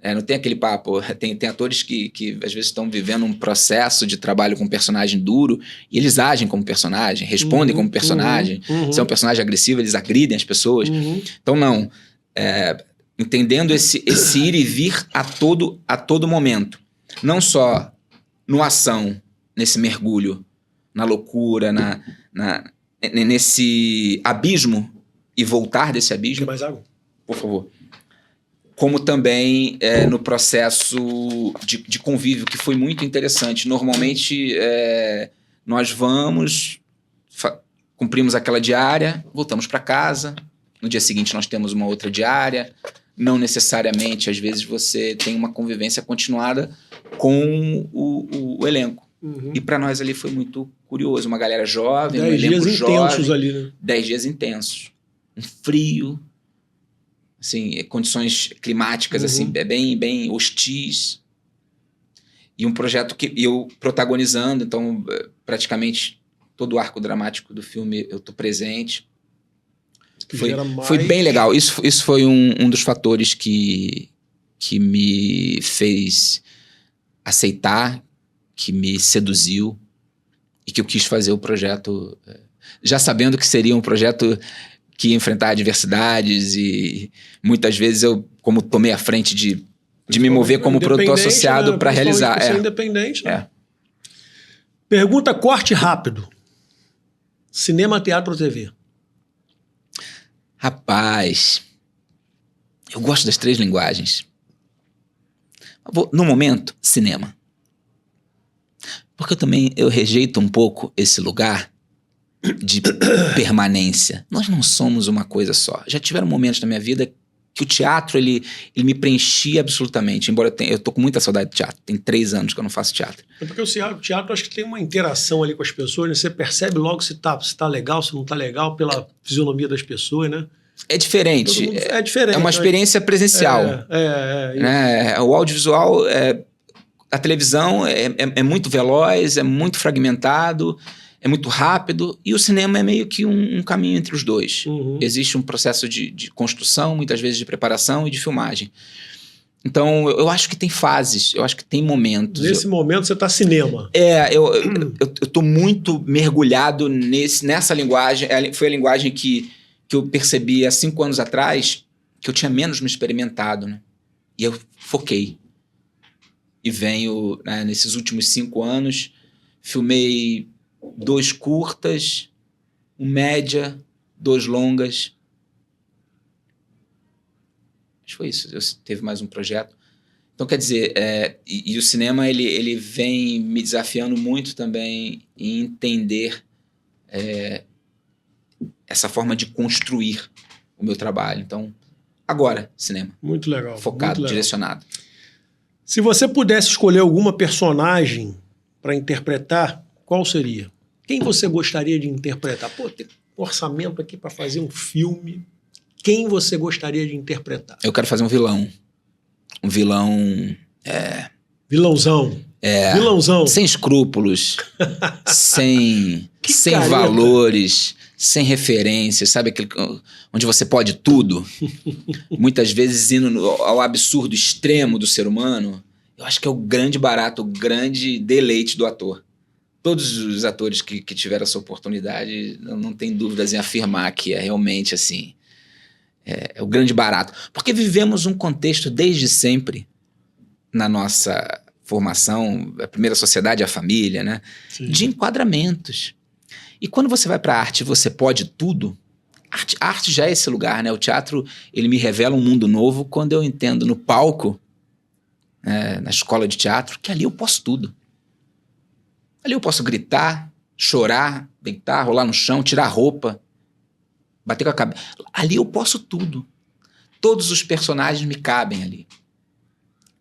Não tem aquele papo. Tem atores que às vezes estão vivendo um processo de trabalho com um personagem duro e eles agem como personagem, respondem como personagem. Se é um personagem agressivo, eles agridem as pessoas. Então, não. Entendendo esse ir e vir a todo momento. Não só no ação, nesse mergulho, na loucura, nesse abismo e voltar desse abismo. Mais água? Por favor. Como também no processo de convívio, que foi muito interessante. Normalmente, nós vamos, cumprimos aquela diária, voltamos para casa, no dia seguinte nós temos uma outra diária, não necessariamente, às vezes você tem uma convivência continuada com o elenco. E para nós ali foi muito curioso, uma galera jovem, 10 dias intensos ali, né? 10 dias intensos. Um frio, assim, condições climáticas assim, bem hostis. E um projeto que eu protagonizando, então praticamente todo o arco dramático do filme eu tô presente. Foi bem legal. Isso foi um dos fatores que me fez aceitar, que me seduziu e que eu quis fazer o projeto, já sabendo que seria um projeto que ia enfrentar adversidades e muitas vezes eu, como tomei a frente de me mover como produtor associado, né, para realizar. Você é independente, né? Pergunta corte rápido. Cinema, teatro ou TV? Rapaz, eu gosto das 3 linguagens. No momento, cinema. Porque eu rejeito um pouco esse lugar de permanência. Nós não somos uma coisa só. Já tiveram momentos na minha vida que o teatro, ele me preenchia absolutamente. Embora eu tô com muita saudade de teatro. Tem 3 anos que eu não faço teatro. É porque o teatro acho que tem uma interação ali com as pessoas, né? Você percebe logo se tá legal, se não tá legal, pela fisionomia das pessoas, né? É diferente. É diferente. É uma experiência presencial. O audiovisual, a televisão é muito veloz, é muito fragmentado, é muito rápido, e o cinema é meio que um caminho entre os dois. Existe um processo de construção, muitas vezes de preparação e de filmagem. Então, eu acho que tem fases, eu acho que tem momentos. Nesse momento você está cinema. Eu tô muito mergulhado nessa linguagem. Foi a linguagem que eu percebi há 5 anos atrás, que eu tinha menos me experimentado, né? E eu foquei. E venho, né, nesses últimos 5 anos, filmei 2 curtas, um média, 2 longas. Acho que foi isso. Teve mais um projeto. Então, quer dizer, e o cinema, ele vem me desafiando muito também em entender essa forma de construir o meu trabalho. Então, agora, cinema. Muito legal. Focado, muito legal. Direcionado. Se você pudesse escolher alguma personagem para interpretar, qual seria? Quem você gostaria de interpretar? Pô, tem um orçamento aqui para fazer um filme. Quem você gostaria de interpretar? Eu quero fazer um vilão. Um vilão... Vilãozão. Vilãozão. Sem escrúpulos. sem valores. Sem referências. Sabe aquele onde você pode tudo? Muitas vezes indo ao absurdo extremo do ser humano. Eu acho que é o grande barato, o grande deleite do ator. Todos os atores que tiveram essa oportunidade não tem dúvidas em afirmar que é realmente assim... É o grande barato. Porque vivemos um contexto desde sempre na nossa formação, a primeira sociedade, a família, né? De enquadramentos. E quando você vai para a arte, você pode tudo. A arte já é esse lugar, né? O teatro, ele me revela um mundo novo quando eu entendo no palco, na escola de teatro, que ali eu posso tudo. Ali eu posso gritar, chorar, deitar, rolar no chão, tirar a roupa, bater com a cabeça. Ali eu posso tudo. Todos os personagens me cabem ali,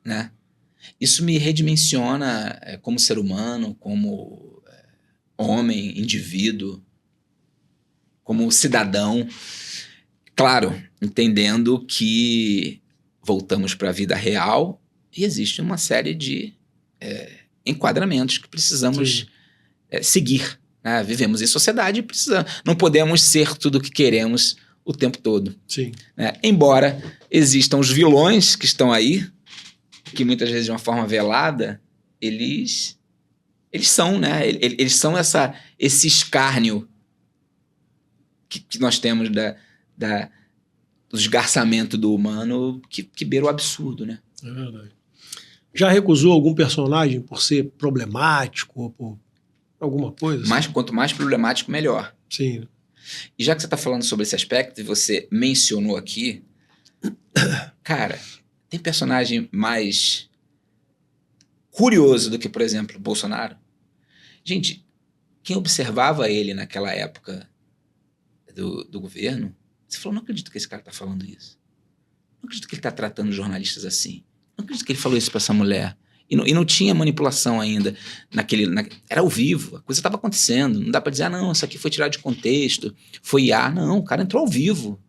né? Isso me redimensiona como ser humano, como homem, indivíduo, como cidadão. Claro, entendendo que voltamos para a vida real e existe uma série de enquadramentos que precisamos seguir. Vivemos em sociedade e não podemos ser tudo o que queremos o tempo todo. Sim. Embora existam os vilões que estão aí, que muitas vezes de uma forma velada, eles são, né? Eles são esse escárnio que nós temos do esgarçamento do humano que beira o absurdo, né? É verdade. Já recusou algum personagem por ser problemático ou por alguma coisa? Assim? Quanto mais problemático, melhor. Sim. E já que você está falando sobre esse aspecto, e você mencionou aqui, cara, tem personagem mais curioso do que, por exemplo, Bolsonaro? Gente, quem observava ele naquela época do governo, você falou, não acredito que esse cara está falando isso. Não acredito que ele está tratando jornalistas assim. Não acredito que ele falou isso para essa mulher. E não tinha manipulação ainda. Era ao vivo, a coisa estava acontecendo. Não dá para dizer, não, isso aqui foi tirado de contexto, foi IA. Não, o cara entrou ao vivo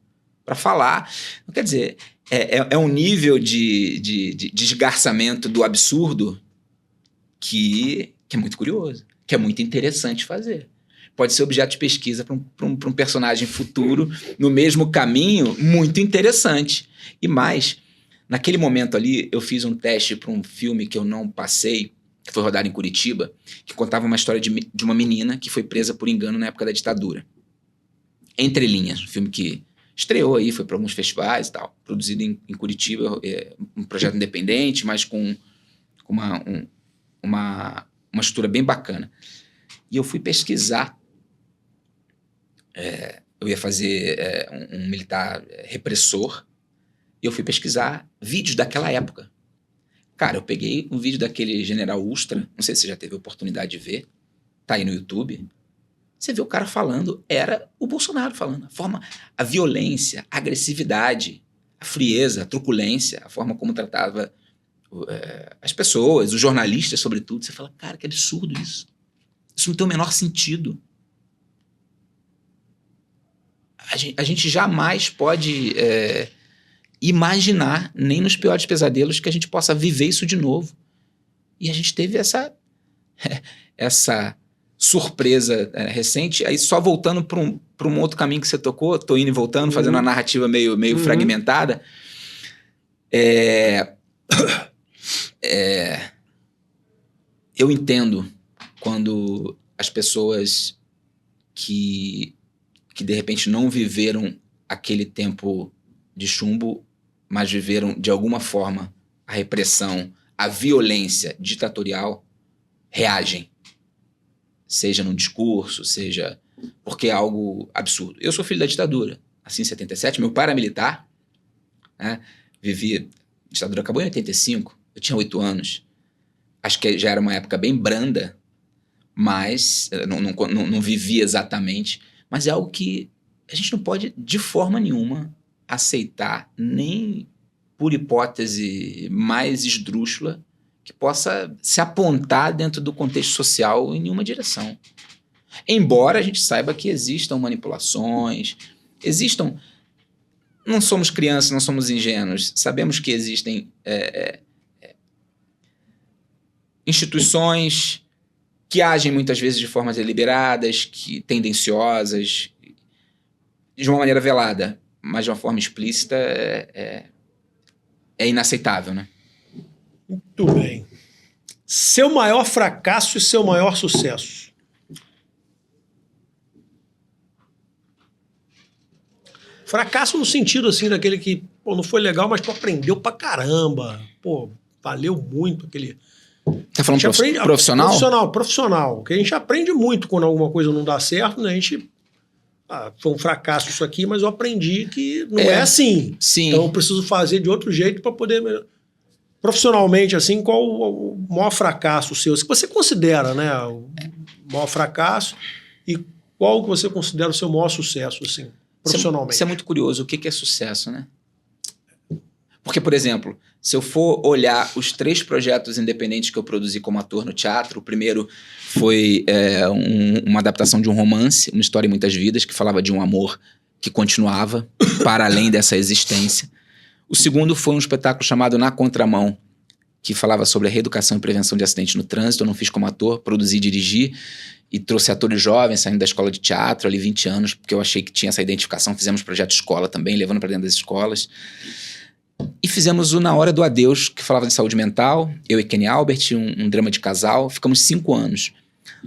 para falar. Não quer dizer, é um nível de esgarçamento do absurdo que é muito curioso, que é muito interessante fazer. Pode ser objeto de pesquisa para um personagem futuro no mesmo caminho, muito interessante. E mais, naquele momento ali, eu fiz um teste para um filme que eu não passei, que foi rodado em Curitiba, que contava uma história de uma menina que foi presa por engano na época da ditadura. Entre linhas, um filme que estreou aí, foi para alguns festivais e tal, produzido em Curitiba, um projeto independente, mas com uma estrutura bem bacana. E eu fui pesquisar. Eu ia fazer um militar repressor, e eu fui pesquisar vídeos daquela época. Cara, eu peguei um vídeo daquele general Ustra, não sei se você já teve a oportunidade de ver, tá aí no YouTube. Você vê o cara falando, era o Bolsonaro falando. A violência, a agressividade, a frieza, a truculência, a forma como tratava as pessoas, os jornalistas, sobretudo. Você fala, cara, que absurdo isso. Isso não tem o menor sentido. A gente jamais pode imaginar, nem nos piores pesadelos, que a gente possa viver isso de novo. E a gente teve essa surpresa recente. Aí só voltando para um outro caminho que você tocou, tô indo e voltando, fazendo uma narrativa meio fragmentada. Eu entendo quando as pessoas que de repente não viveram aquele tempo de chumbo, mas viveram de alguma forma a repressão, a violência ditatorial, reagem. Seja num discurso, seja porque é algo absurdo. Eu sou filho da ditadura, assim em 77, meu pai era militar, né? A ditadura acabou em 85, eu tinha 8 anos. Acho que já era uma época bem branda, mas não vivi exatamente, mas é algo que a gente não pode, de forma nenhuma, aceitar, nem por hipótese mais esdrúxula, que possa se apontar dentro do contexto social em nenhuma direção. Embora a gente saiba que existam manipulações, não somos crianças, não somos ingênuos, sabemos que existem instituições que agem muitas vezes de formas deliberadas, tendenciosas, de uma maneira velada, mas de uma forma explícita é inaceitável, né? Muito bem. Seu maior fracasso e seu maior sucesso? Fracasso no sentido, assim, daquele que, pô, não foi legal, mas tu aprendeu pra caramba. Pô, valeu muito aquele... Tá falando profissional? Profissional. Que a gente aprende muito quando alguma coisa não dá certo, né? A gente... foi um fracasso isso aqui, mas eu aprendi que não é assim. Sim. Então eu preciso fazer de outro jeito para poder... Profissionalmente, assim, qual o maior fracasso seu? Se você considera, né, o maior fracasso e qual que você considera o seu maior sucesso, assim, profissionalmente? Isso é muito curioso. O que é sucesso, né? Porque, por exemplo, se eu for olhar os 3 projetos independentes que eu produzi como ator no teatro, o primeiro foi uma adaptação de um romance, Uma História em Muitas Vidas, que falava de um amor que continuava para além dessa existência. O segundo foi um espetáculo chamado Na Contramão, que falava sobre a reeducação e prevenção de acidentes no trânsito. Eu não fiz como ator, produzi e dirigi, e trouxe atores jovens saindo da escola de teatro, ali 20 anos, porque eu achei que tinha essa identificação. Fizemos projeto escola também, levando para dentro das escolas. E fizemos o Na Hora do Adeus, que falava de saúde mental, eu e Kenny Albert, um drama de casal, ficamos 5 anos.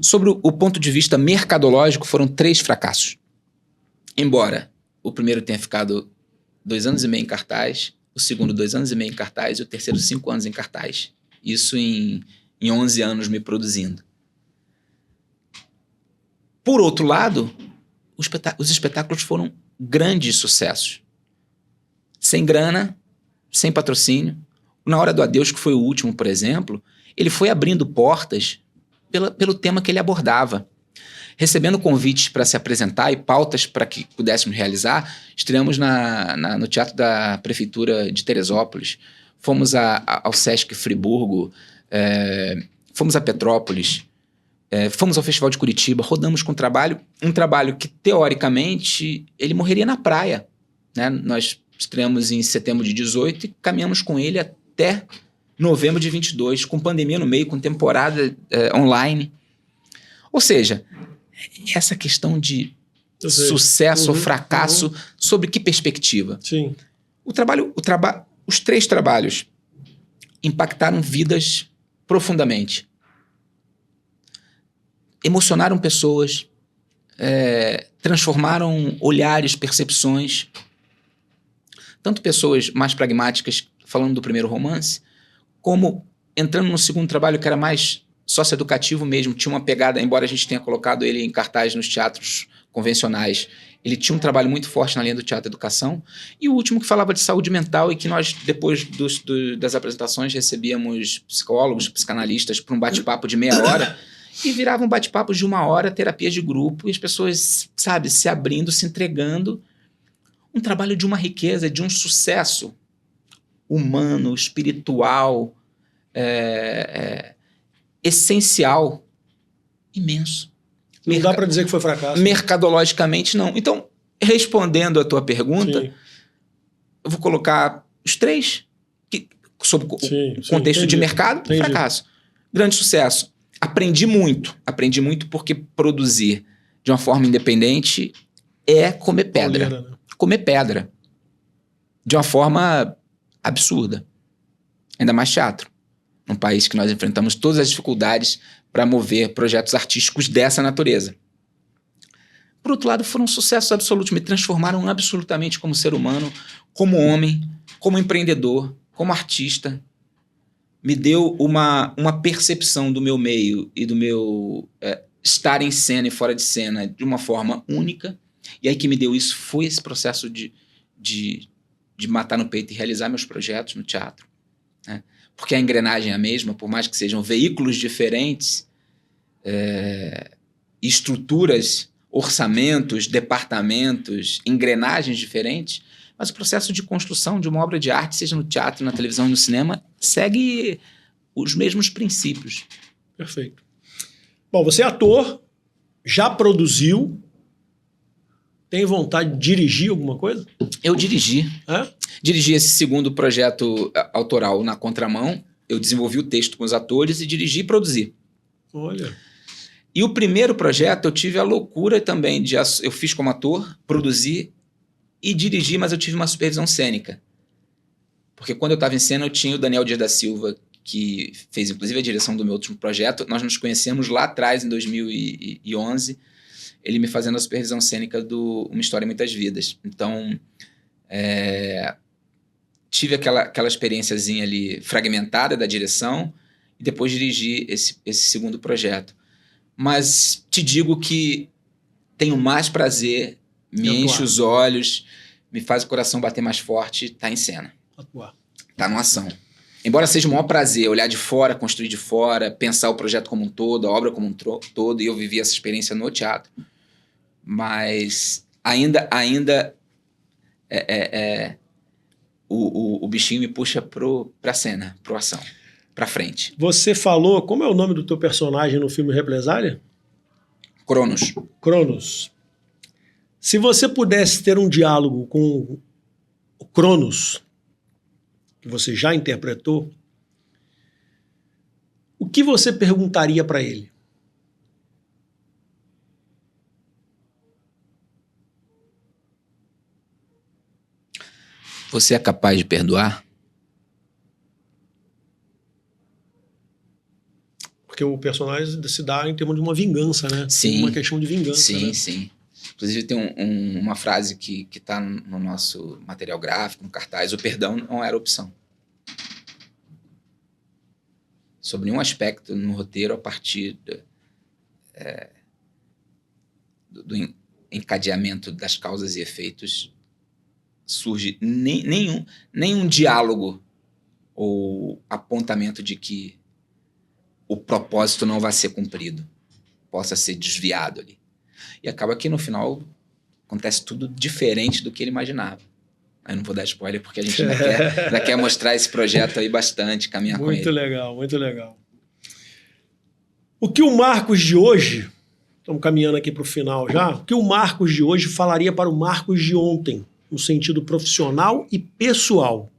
Sobre o ponto de vista mercadológico, foram 3 fracassos. Embora o primeiro tenha ficado 2 anos e meio em cartaz, o segundo 2 anos e meio em cartaz e o terceiro 5 anos em cartaz. Isso em 11 anos me produzindo. Por outro lado, os espetáculos foram grandes sucessos. Sem grana, sem patrocínio. Na Hora do Adeus, que foi o último, por exemplo, ele foi abrindo portas pelo tema que ele abordava. Recebendo convites para se apresentar e pautas para que pudéssemos realizar, estreamos no Teatro da Prefeitura de Teresópolis, fomos ao Sesc Friburgo, fomos a Petrópolis, fomos ao Festival de Curitiba, rodamos com um trabalho que, teoricamente, ele morreria na praia, né? Nós estreamos em setembro de 18 e caminhamos com ele até novembro de 22, com pandemia no meio, com temporada online. Ou seja, essa questão de sucesso ou fracasso, sobre que perspectiva? Sim. Os 3 trabalhos impactaram vidas profundamente. Emocionaram pessoas, transformaram olhares, percepções. Tanto pessoas mais pragmáticas, falando do primeiro romance, como entrando no segundo trabalho, que era mais socioeducativo mesmo, tinha uma pegada, embora a gente tenha colocado ele em cartaz nos teatros convencionais, ele tinha um trabalho muito forte na linha do teatro educação, e o último que falava de saúde mental e que nós, depois das apresentações, recebíamos psicólogos, psicanalistas para um bate-papo de meia hora, e virava um bate-papo de 1 hora, terapias de grupo, e as pessoas, sabe, se abrindo, se entregando, um trabalho de uma riqueza, de um sucesso humano, espiritual, essencial, imenso. Não dá para dizer que foi fracasso. Mercadologicamente, não. Então, respondendo a tua pergunta, eu vou colocar os 3, sob o contexto de mercado, fracasso. Grande sucesso. Aprendi muito porque produzir de uma forma independente é comer pedra. Pauleira, né? Comer pedra. De uma forma absurda. Ainda mais teatro. Num país que nós enfrentamos todas as dificuldades para mover projetos artísticos dessa natureza. Por outro lado, foram sucessos absolutos, me transformaram absolutamente como ser humano, como homem, como empreendedor, como artista. Me deu uma percepção do meu meio e do meu estar em cena e fora de cena de uma forma única. E aí que me deu isso foi esse processo de matar no peito e realizar meus projetos no teatro, né? Porque a engrenagem é a mesma, por mais que sejam veículos diferentes, estruturas, orçamentos, departamentos, engrenagens diferentes, mas o processo de construção de uma obra de arte, seja no teatro, na televisão e no cinema, segue os mesmos princípios. Perfeito. Bom, você é ator, já produziu, tem vontade de dirigir alguma coisa? Eu dirigi. Dirigi esse segundo projeto autoral na Contramão. Eu desenvolvi o texto com os atores e dirigi e produzi. Olha. E o primeiro projeto eu tive a loucura também de... Eu fiz como ator, produzi e dirigi, mas eu tive uma supervisão cênica. Porque quando eu estava em cena, eu tinha o Daniel Dias da Silva, que fez inclusive a direção do meu último projeto. Nós nos conhecemos lá atrás, em 2011, ele me fazendo a supervisão cênica do Uma História e Muitas Vidas. Então, tive aquela experiênciazinha ali fragmentada da direção e depois dirigi esse segundo projeto. Mas te digo que tenho mais prazer, me enche os olhos, me faz o coração bater mais forte, tá em cena. Atuar. Tá numa ação. Embora seja o maior prazer olhar de fora, construir de fora, pensar o projeto como um todo, a obra como um todo, e eu vivi essa experiência no teatro. Mas ainda o bichinho me puxa pra cena, pra ação, pra frente. Você falou, como é o nome do teu personagem no filme Represália? Cronos. Cronos. Se você pudesse ter um diálogo com o Cronos, que você já interpretou, o que você perguntaria para ele? Você é capaz de perdoar? Porque o personagem se dá em termos de uma vingança, né? Sim. Uma questão de vingança, Sim, né? sim. Inclusive tem uma frase que está no nosso material gráfico, no cartaz: o perdão não era opção. Sobre nenhum aspecto no roteiro, a partir do encadeamento das causas e efeitos, surge nenhum diálogo ou apontamento de que o propósito não vai ser cumprido, possa ser desviado ali. E acaba que no final acontece tudo diferente do que ele imaginava. Eu não vou dar spoiler porque a gente ainda quer mostrar esse projeto aí bastante, caminhar com ele. Muito legal, muito legal. O que o Marcos de hoje, estamos caminhando aqui para o final já, o que o Marcos de hoje falaria para o Marcos de ontem, no sentido profissional e pessoal?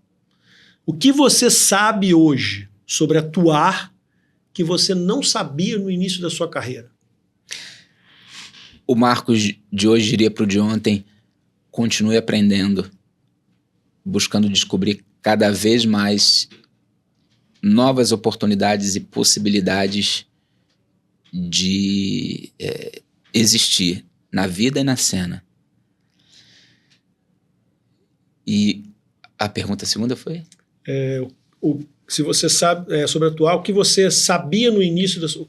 O que você sabe hoje sobre atuar que você não sabia no início da sua carreira? O Marcos de hoje diria para o de ontem: continue aprendendo, buscando descobrir cada vez mais novas oportunidades e possibilidades de existir na vida e na cena. E a pergunta segunda foi? Se você sabe sobre atuar, o que você sabia no início da o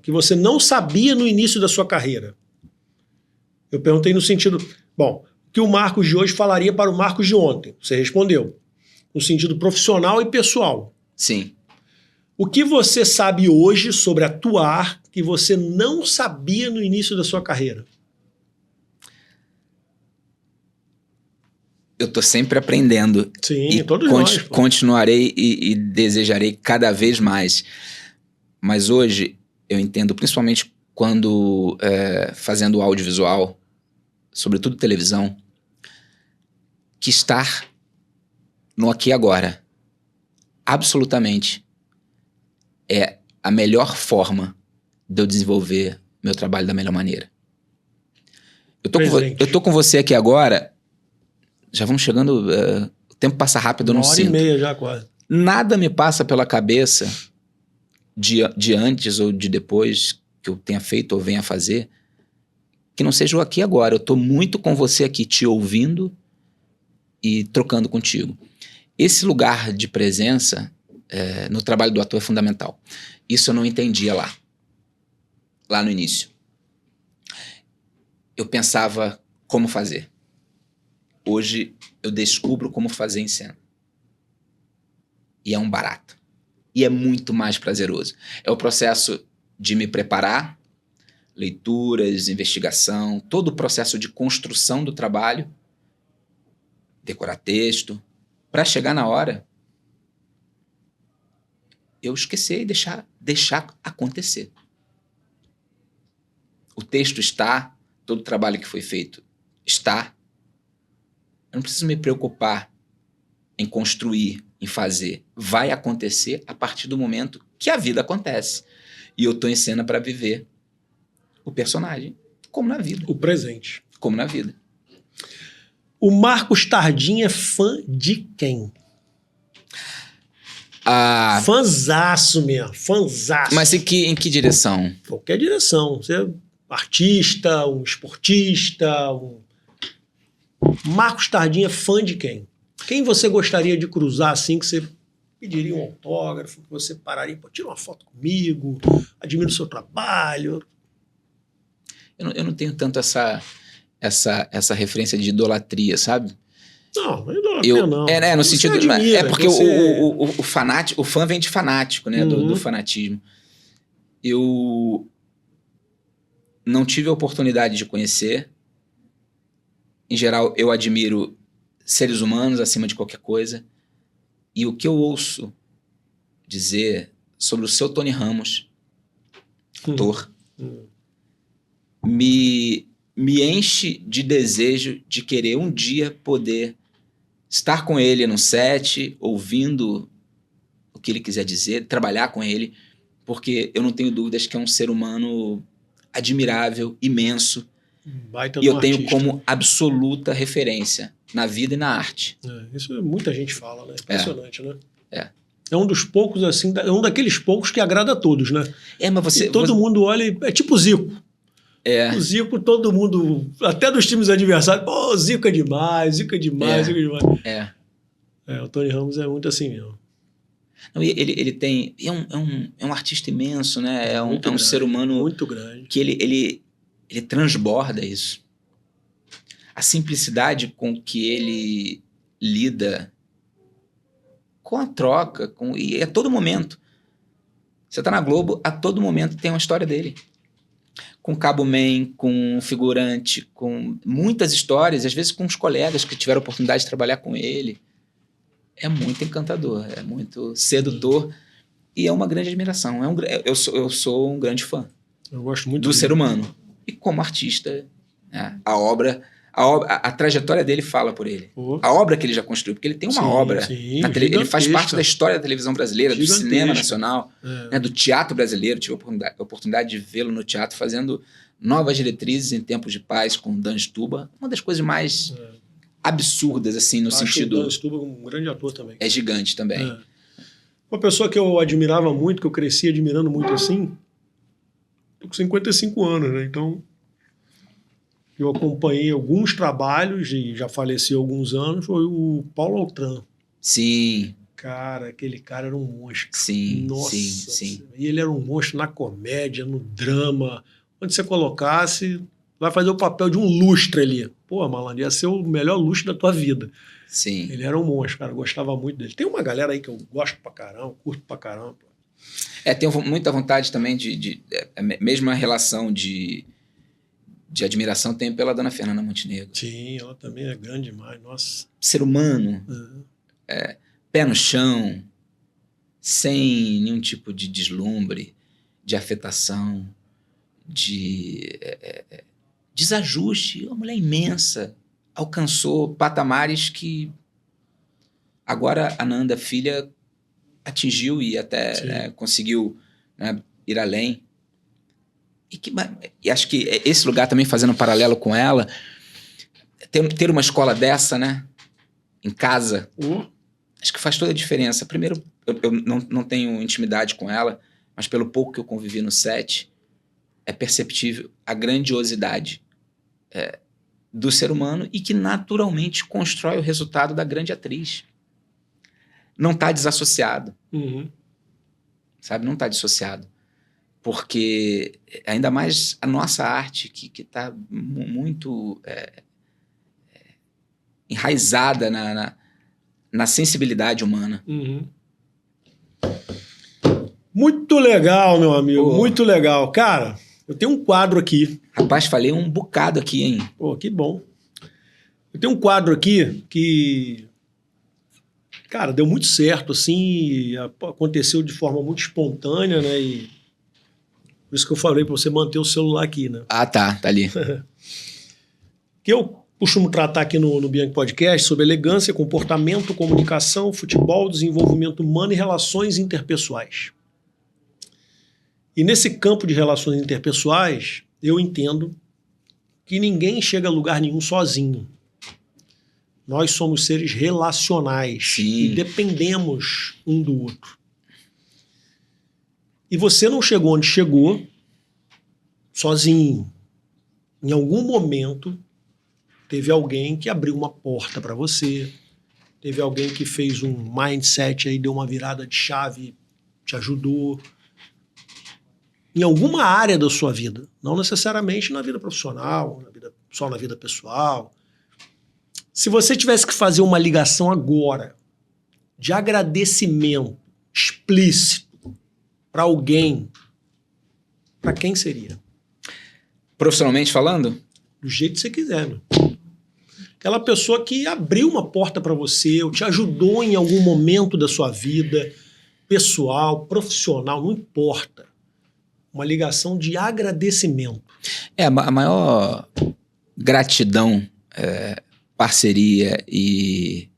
que você não sabia no início da sua carreira. Eu perguntei no sentido, o que o Marcos de hoje falaria para o Marcos de ontem? Você respondeu. No sentido profissional e pessoal. Sim. O que você sabe hoje sobre atuar que você não sabia no início da sua carreira? Eu estou sempre aprendendo. Sim, todos nós. Continuarei e desejarei cada vez mais. Mas hoje eu entendo, principalmente quando fazendo audiovisual, sobretudo televisão, que estar no aqui e agora, absolutamente, é a melhor forma de eu desenvolver meu trabalho da melhor maneira. Eu tô com você aqui agora, já vamos chegando, o tempo passa rápido, eu não sinto. 1h30 já quase. Nada me passa pela cabeça de antes ou de depois que eu tenha feito ou venha fazer, que não seja o aqui e agora. Eu tô muito com você aqui, te ouvindo e trocando contigo. Esse lugar de presença no trabalho do ator é fundamental. Isso eu não entendia lá no início. Eu pensava como fazer. Hoje eu descubro como fazer em cena. E é um barato. E é muito mais prazeroso. É o processo de me preparar, leituras, investigação, todo o processo de construção do trabalho, decorar texto, para chegar na hora, eu esquecer e deixar acontecer. O texto está, todo o trabalho que foi feito está. Eu não preciso me preocupar em construir, em fazer. Vai acontecer a partir do momento que a vida acontece. E eu estou em cena para viver o personagem, como na vida. O presente. Como na vida. O Marcos Tardim é fã de quem? Fãzaço mesmo, fãzaço. Mas em que direção? Qualquer direção. Você é artista, um esportista, Marcos Tardim é fã de quem? Quem você gostaria de cruzar assim, que você pediria um autógrafo, que você pararia, tira uma foto comigo, admiro o seu trabalho? Eu não tenho tanto essa referência de idolatria, sabe? Não idolatria não. No você sentido... admira, porque você... o fã vem de fanático, né? Do fanatismo. Eu não tive a oportunidade de conhecer. Em geral, eu admiro seres humanos acima de qualquer coisa. E o que eu ouço dizer sobre o seu Tony Ramos, ator, me enche de desejo de querer um dia poder estar com ele no set, ouvindo o que ele quiser dizer, trabalhar com ele, porque eu não tenho dúvidas que é um ser humano admirável, imenso, e eu tenho como absoluta referência. na vida e na arte. Isso muita gente fala, né? Impressionante, né? É um dos poucos, assim, é um daqueles poucos que agrada a todos, né? Mas e todo mundo olha e... É tipo o Zico. O Zico, todo mundo, até dos times adversários, pô, Zico é demais, Zico é demais, Zico é demais. O Tony Ramos é muito assim mesmo. Não, ele tem... É um artista imenso, né? É um grande, ser humano... Muito grande. Que ele transborda isso. A simplicidade com que ele lida com a troca, e a todo momento. Você tá na Globo, a todo momento tem uma história dele. Com Cabo Man, com figurante, com muitas histórias, às vezes com os colegas que tiveram a oportunidade de trabalhar com ele. É muito encantador, é muito sedutor e é uma grande admiração. Eu sou um grande fã. Eu gosto muito do ser humano. E como artista, né? A trajetória dele fala por ele. A obra que ele já construiu, porque ele tem uma obra. Ele faz parte da história da televisão brasileira, do cinema nacional, né, do teatro brasileiro. Tive a oportunidade de vê-lo no teatro fazendo Novas Diretrizes em Tempos de Paz com Dan Stuba. Uma das coisas mais absurdas, assim, no sentido... O Dan Stuba é um grande ator também. É gigante também. Uma pessoa que eu admirava muito, que eu cresci admirando muito assim... Tô com 55 anos, né? Então... Eu acompanhei alguns trabalhos e já faleceu há alguns anos, foi o Paulo Altran. Sim. Cara, aquele cara era um monstro. Sim, Nossa, sim. E ele era um monstro na comédia, no drama. Onde você colocasse, vai fazer o papel de um lustre ali. Pô, malandro, ia ser o melhor lustre da tua vida. Sim. Ele era um monstro, cara, eu gostava muito dele. Tem uma galera aí que eu gosto pra caramba, curto pra caramba. Tenho muita vontade também de mesma relação de admiração tenho pela dona Fernanda Montenegro. Sim, ela também é grande demais, nossa. Ser humano, pé no chão, sem nenhum tipo de deslumbre, de afetação, de desajuste. Uma mulher imensa, alcançou patamares que agora a Nanda, filha, atingiu e até conseguiu, né, ir além. E acho que esse lugar também, fazendo um paralelo com ela, ter uma escola dessa, né, em casa, acho que faz toda a diferença. Primeiro, eu não tenho intimidade com ela, mas pelo pouco que eu convivi no set, é perceptível a grandiosidade do ser humano e que naturalmente constrói o resultado da grande atriz. Não está desassociado. Sabe? Não está dissociado. Porque ainda mais a nossa arte, que está muito enraizada na sensibilidade humana. Muito legal, meu amigo, muito legal. Cara, eu tenho um quadro aqui. Rapaz, falei um bocado aqui, hein? Pô, que bom. Eu tenho um quadro aqui que, cara, deu muito certo, assim, aconteceu de forma muito espontânea, né, e por isso que eu falei para você manter o celular aqui, né? Tá ali. Que eu costumo tratar aqui no Bianchi Podcast sobre elegância, comportamento, comunicação, futebol, desenvolvimento humano e relações interpessoais. E nesse campo de relações interpessoais, eu entendo que ninguém chega a lugar nenhum sozinho. Nós somos seres relacionais. Sim. E dependemos um do outro. E você não chegou onde chegou sozinho. Em algum momento, teve alguém que abriu uma porta para você, teve alguém que fez um mindset aí, deu uma virada de chave, te ajudou. Em alguma área da sua vida, não necessariamente na vida profissional, só na vida pessoal. Se você tivesse que fazer uma ligação agora de agradecimento explícito para alguém, para quem seria? Profissionalmente falando? Do jeito que você quiser, meu. Aquela pessoa que abriu uma porta para você, ou te ajudou em algum momento da sua vida, pessoal, profissional, não importa. Uma ligação de agradecimento. A maior gratidão, parceria e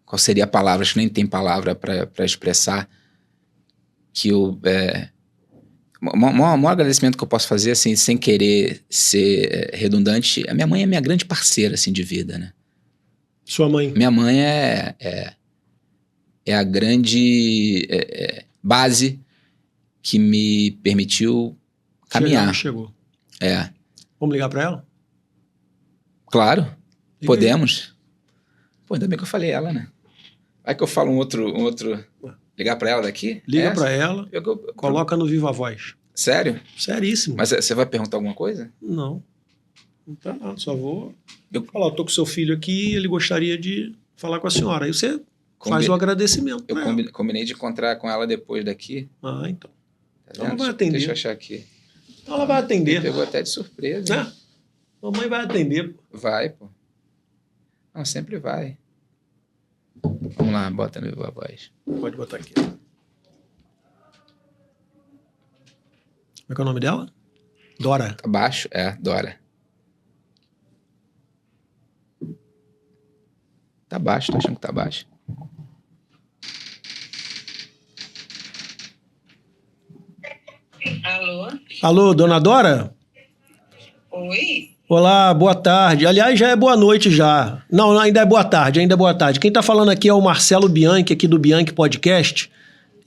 qual seria a palavra? Acho que nem tem palavra para expressar que eu O maior agradecimento que eu posso fazer, assim, sem querer ser redundante, a minha mãe é minha grande parceira, assim, de vida, né? Sua mãe? Minha mãe é a grande base que me permitiu caminhar. Chegou. Vamos ligar pra ela? Claro, Liga podemos. Pô, ainda bem que eu falei ela, né? Vai que eu falo um outro... Ligar pra ela daqui? Liga pra ela, coloca no Viva Voz. Sério? Seríssimo. Mas você vai perguntar alguma coisa? Não. Não tá nada, só vou falar, eu tô com seu filho aqui, ele gostaria de falar com a senhora. Aí você faz o agradecimento. Eu combinei de encontrar com ela depois daqui. Ah, então. Tá Então ela vai atender. Deixa eu achar aqui. Então ela vai atender. Me pegou até de surpresa. Né? Mamãe vai atender. Vai, pô. Não, sempre vai. Vamos lá, bota no Viva Voz. Pode botar aqui. Como é que é o nome dela? Dora. Tá baixo? Dora. Tá baixo, tô achando que tá baixo. Alô? Alô, dona Dora? Oi? Olá, boa tarde. Aliás, já é boa noite já. Não, ainda é boa tarde, ainda é boa tarde. Quem tá falando aqui é o Marcelo Bianchi, aqui do Bianchi Podcast.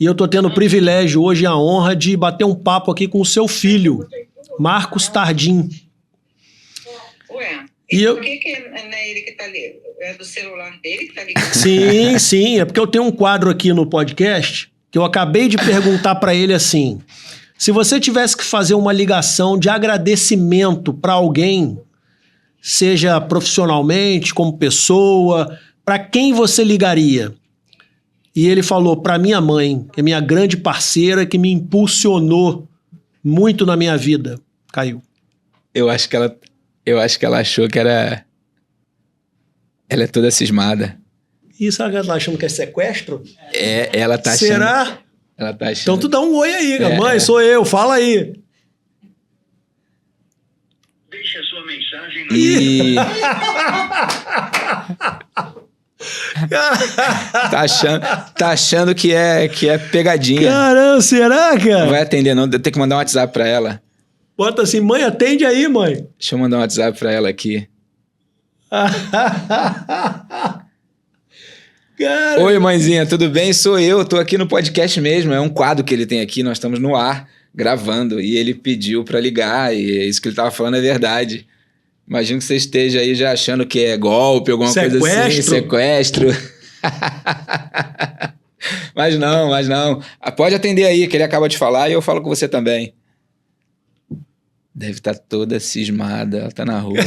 E eu tô tendo o privilégio hoje e a honra de bater um papo aqui com o seu filho, Marcos Tardim. Ué, por que não é ele que tá ali? É do celular dele que tá ligado? Sim, é porque eu tenho um quadro aqui no podcast que eu acabei de perguntar para ele assim: se você tivesse que fazer uma ligação de agradecimento para alguém, seja profissionalmente, como pessoa, para quem você ligaria? E ele falou para minha mãe, que é minha grande parceira, que me impulsionou muito na minha vida. Caiu. Eu acho que ela achou que era... Ela é toda cismada. E será que ela tá achando que é sequestro? Ela tá achando... Será? Ela tá achando... Então tu dá um oi aí, cara. Mãe, sou eu, fala aí. Deixa a sua mensagem E... tá achando que é pegadinha. Caramba, será, cara? Não vai atender não, tem que mandar um WhatsApp pra ela. Bota assim, mãe, atende aí, mãe. Deixa eu mandar um WhatsApp pra ela aqui. Cara. Oi, mãezinha, tudo bem? Sou eu, tô aqui no podcast mesmo, é um quadro que ele tem aqui, nós estamos no ar, gravando, e ele pediu pra ligar, e isso que ele tava falando é verdade. Imagino que você esteja aí já achando que é golpe, alguma coisa assim, sequestro. Mas não. Pode atender aí, que ele acaba de falar, e eu falo com você também. Deve estar toda cismada, ela tá na rua.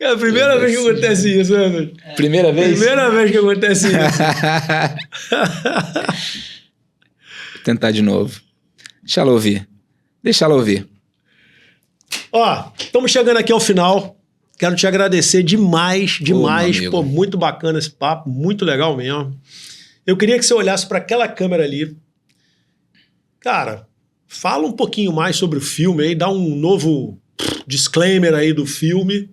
É a primeira vez que acontece isso, né? Primeira vez? Primeira vez que acontece isso. Vou tentar de novo. Deixa ela ouvir. Ó, estamos chegando aqui ao final. Quero te agradecer demais. Pô, muito bacana esse papo, muito legal mesmo. Eu queria que você olhasse para aquela câmera ali. Cara, fala um pouquinho mais sobre o filme aí, dá um novo disclaimer aí do filme.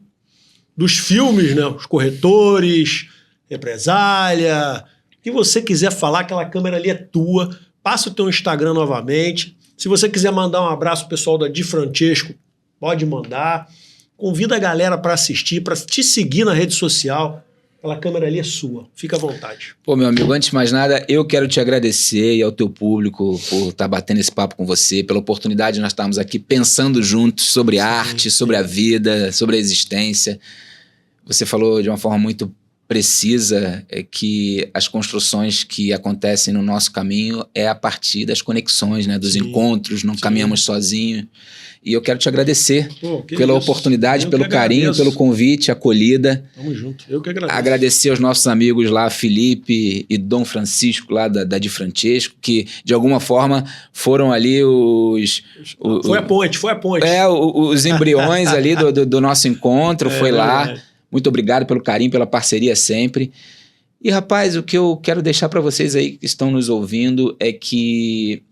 Dos filmes, né? Os Corretores, Represália. O que você quiser falar, aquela câmera ali é tua. Passa o teu Instagram novamente. Se você quiser mandar um abraço pro pessoal da Di Francesco, pode mandar. Convida a galera para assistir, para te seguir na rede social. Aquela câmera ali é sua. Fica à vontade. Pô, meu amigo, antes de mais nada, eu quero te agradecer e ao teu público por estar batendo esse papo com você, pela oportunidade de nós estarmos aqui pensando juntos sobre arte, sobre a vida, sobre a existência. Você falou de uma forma muito precisa que as construções que acontecem no nosso caminho é a partir das conexões, né? Dos encontros, não caminhamos sozinhos. E eu quero te agradecer pela oportunidade, pelo carinho, pelo convite, acolhida. Tamo junto. Eu que agradeço. Agradecer aos nossos amigos lá, Felipe e Dom Francisco, lá da Di Francesco, que de alguma forma foram ali Foi a ponte. Os embriões ali do nosso encontro, foi lá. Muito obrigado pelo carinho, pela parceria sempre. E, rapaz, o que eu quero deixar para vocês aí que estão nos ouvindo é que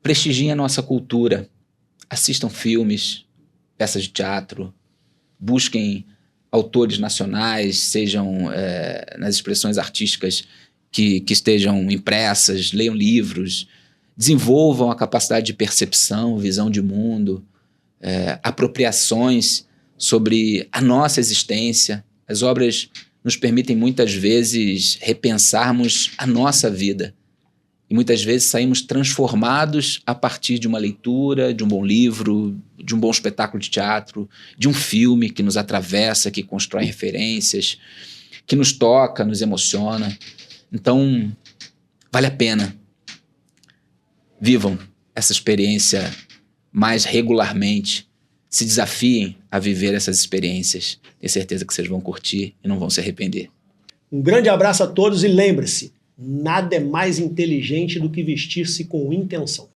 prestigiem a nossa cultura, assistam filmes, peças de teatro, busquem autores nacionais, sejam nas expressões artísticas que estejam impressas, leiam livros, desenvolvam a capacidade de percepção, visão de mundo, apropriações sobre a nossa existência. As obras nos permitem muitas vezes repensarmos a nossa vida. E muitas vezes saímos transformados a partir de uma leitura, de um bom livro, de um bom espetáculo de teatro, de um filme que nos atravessa, que constrói referências, que nos toca, nos emociona. Então, vale a pena. Vivam essa experiência mais regularmente. Se desafiem a viver essas experiências. Tenho certeza que vocês vão curtir e não vão se arrepender. Um grande abraço a todos e lembre-se, nada é mais inteligente do que vestir-se com intenção.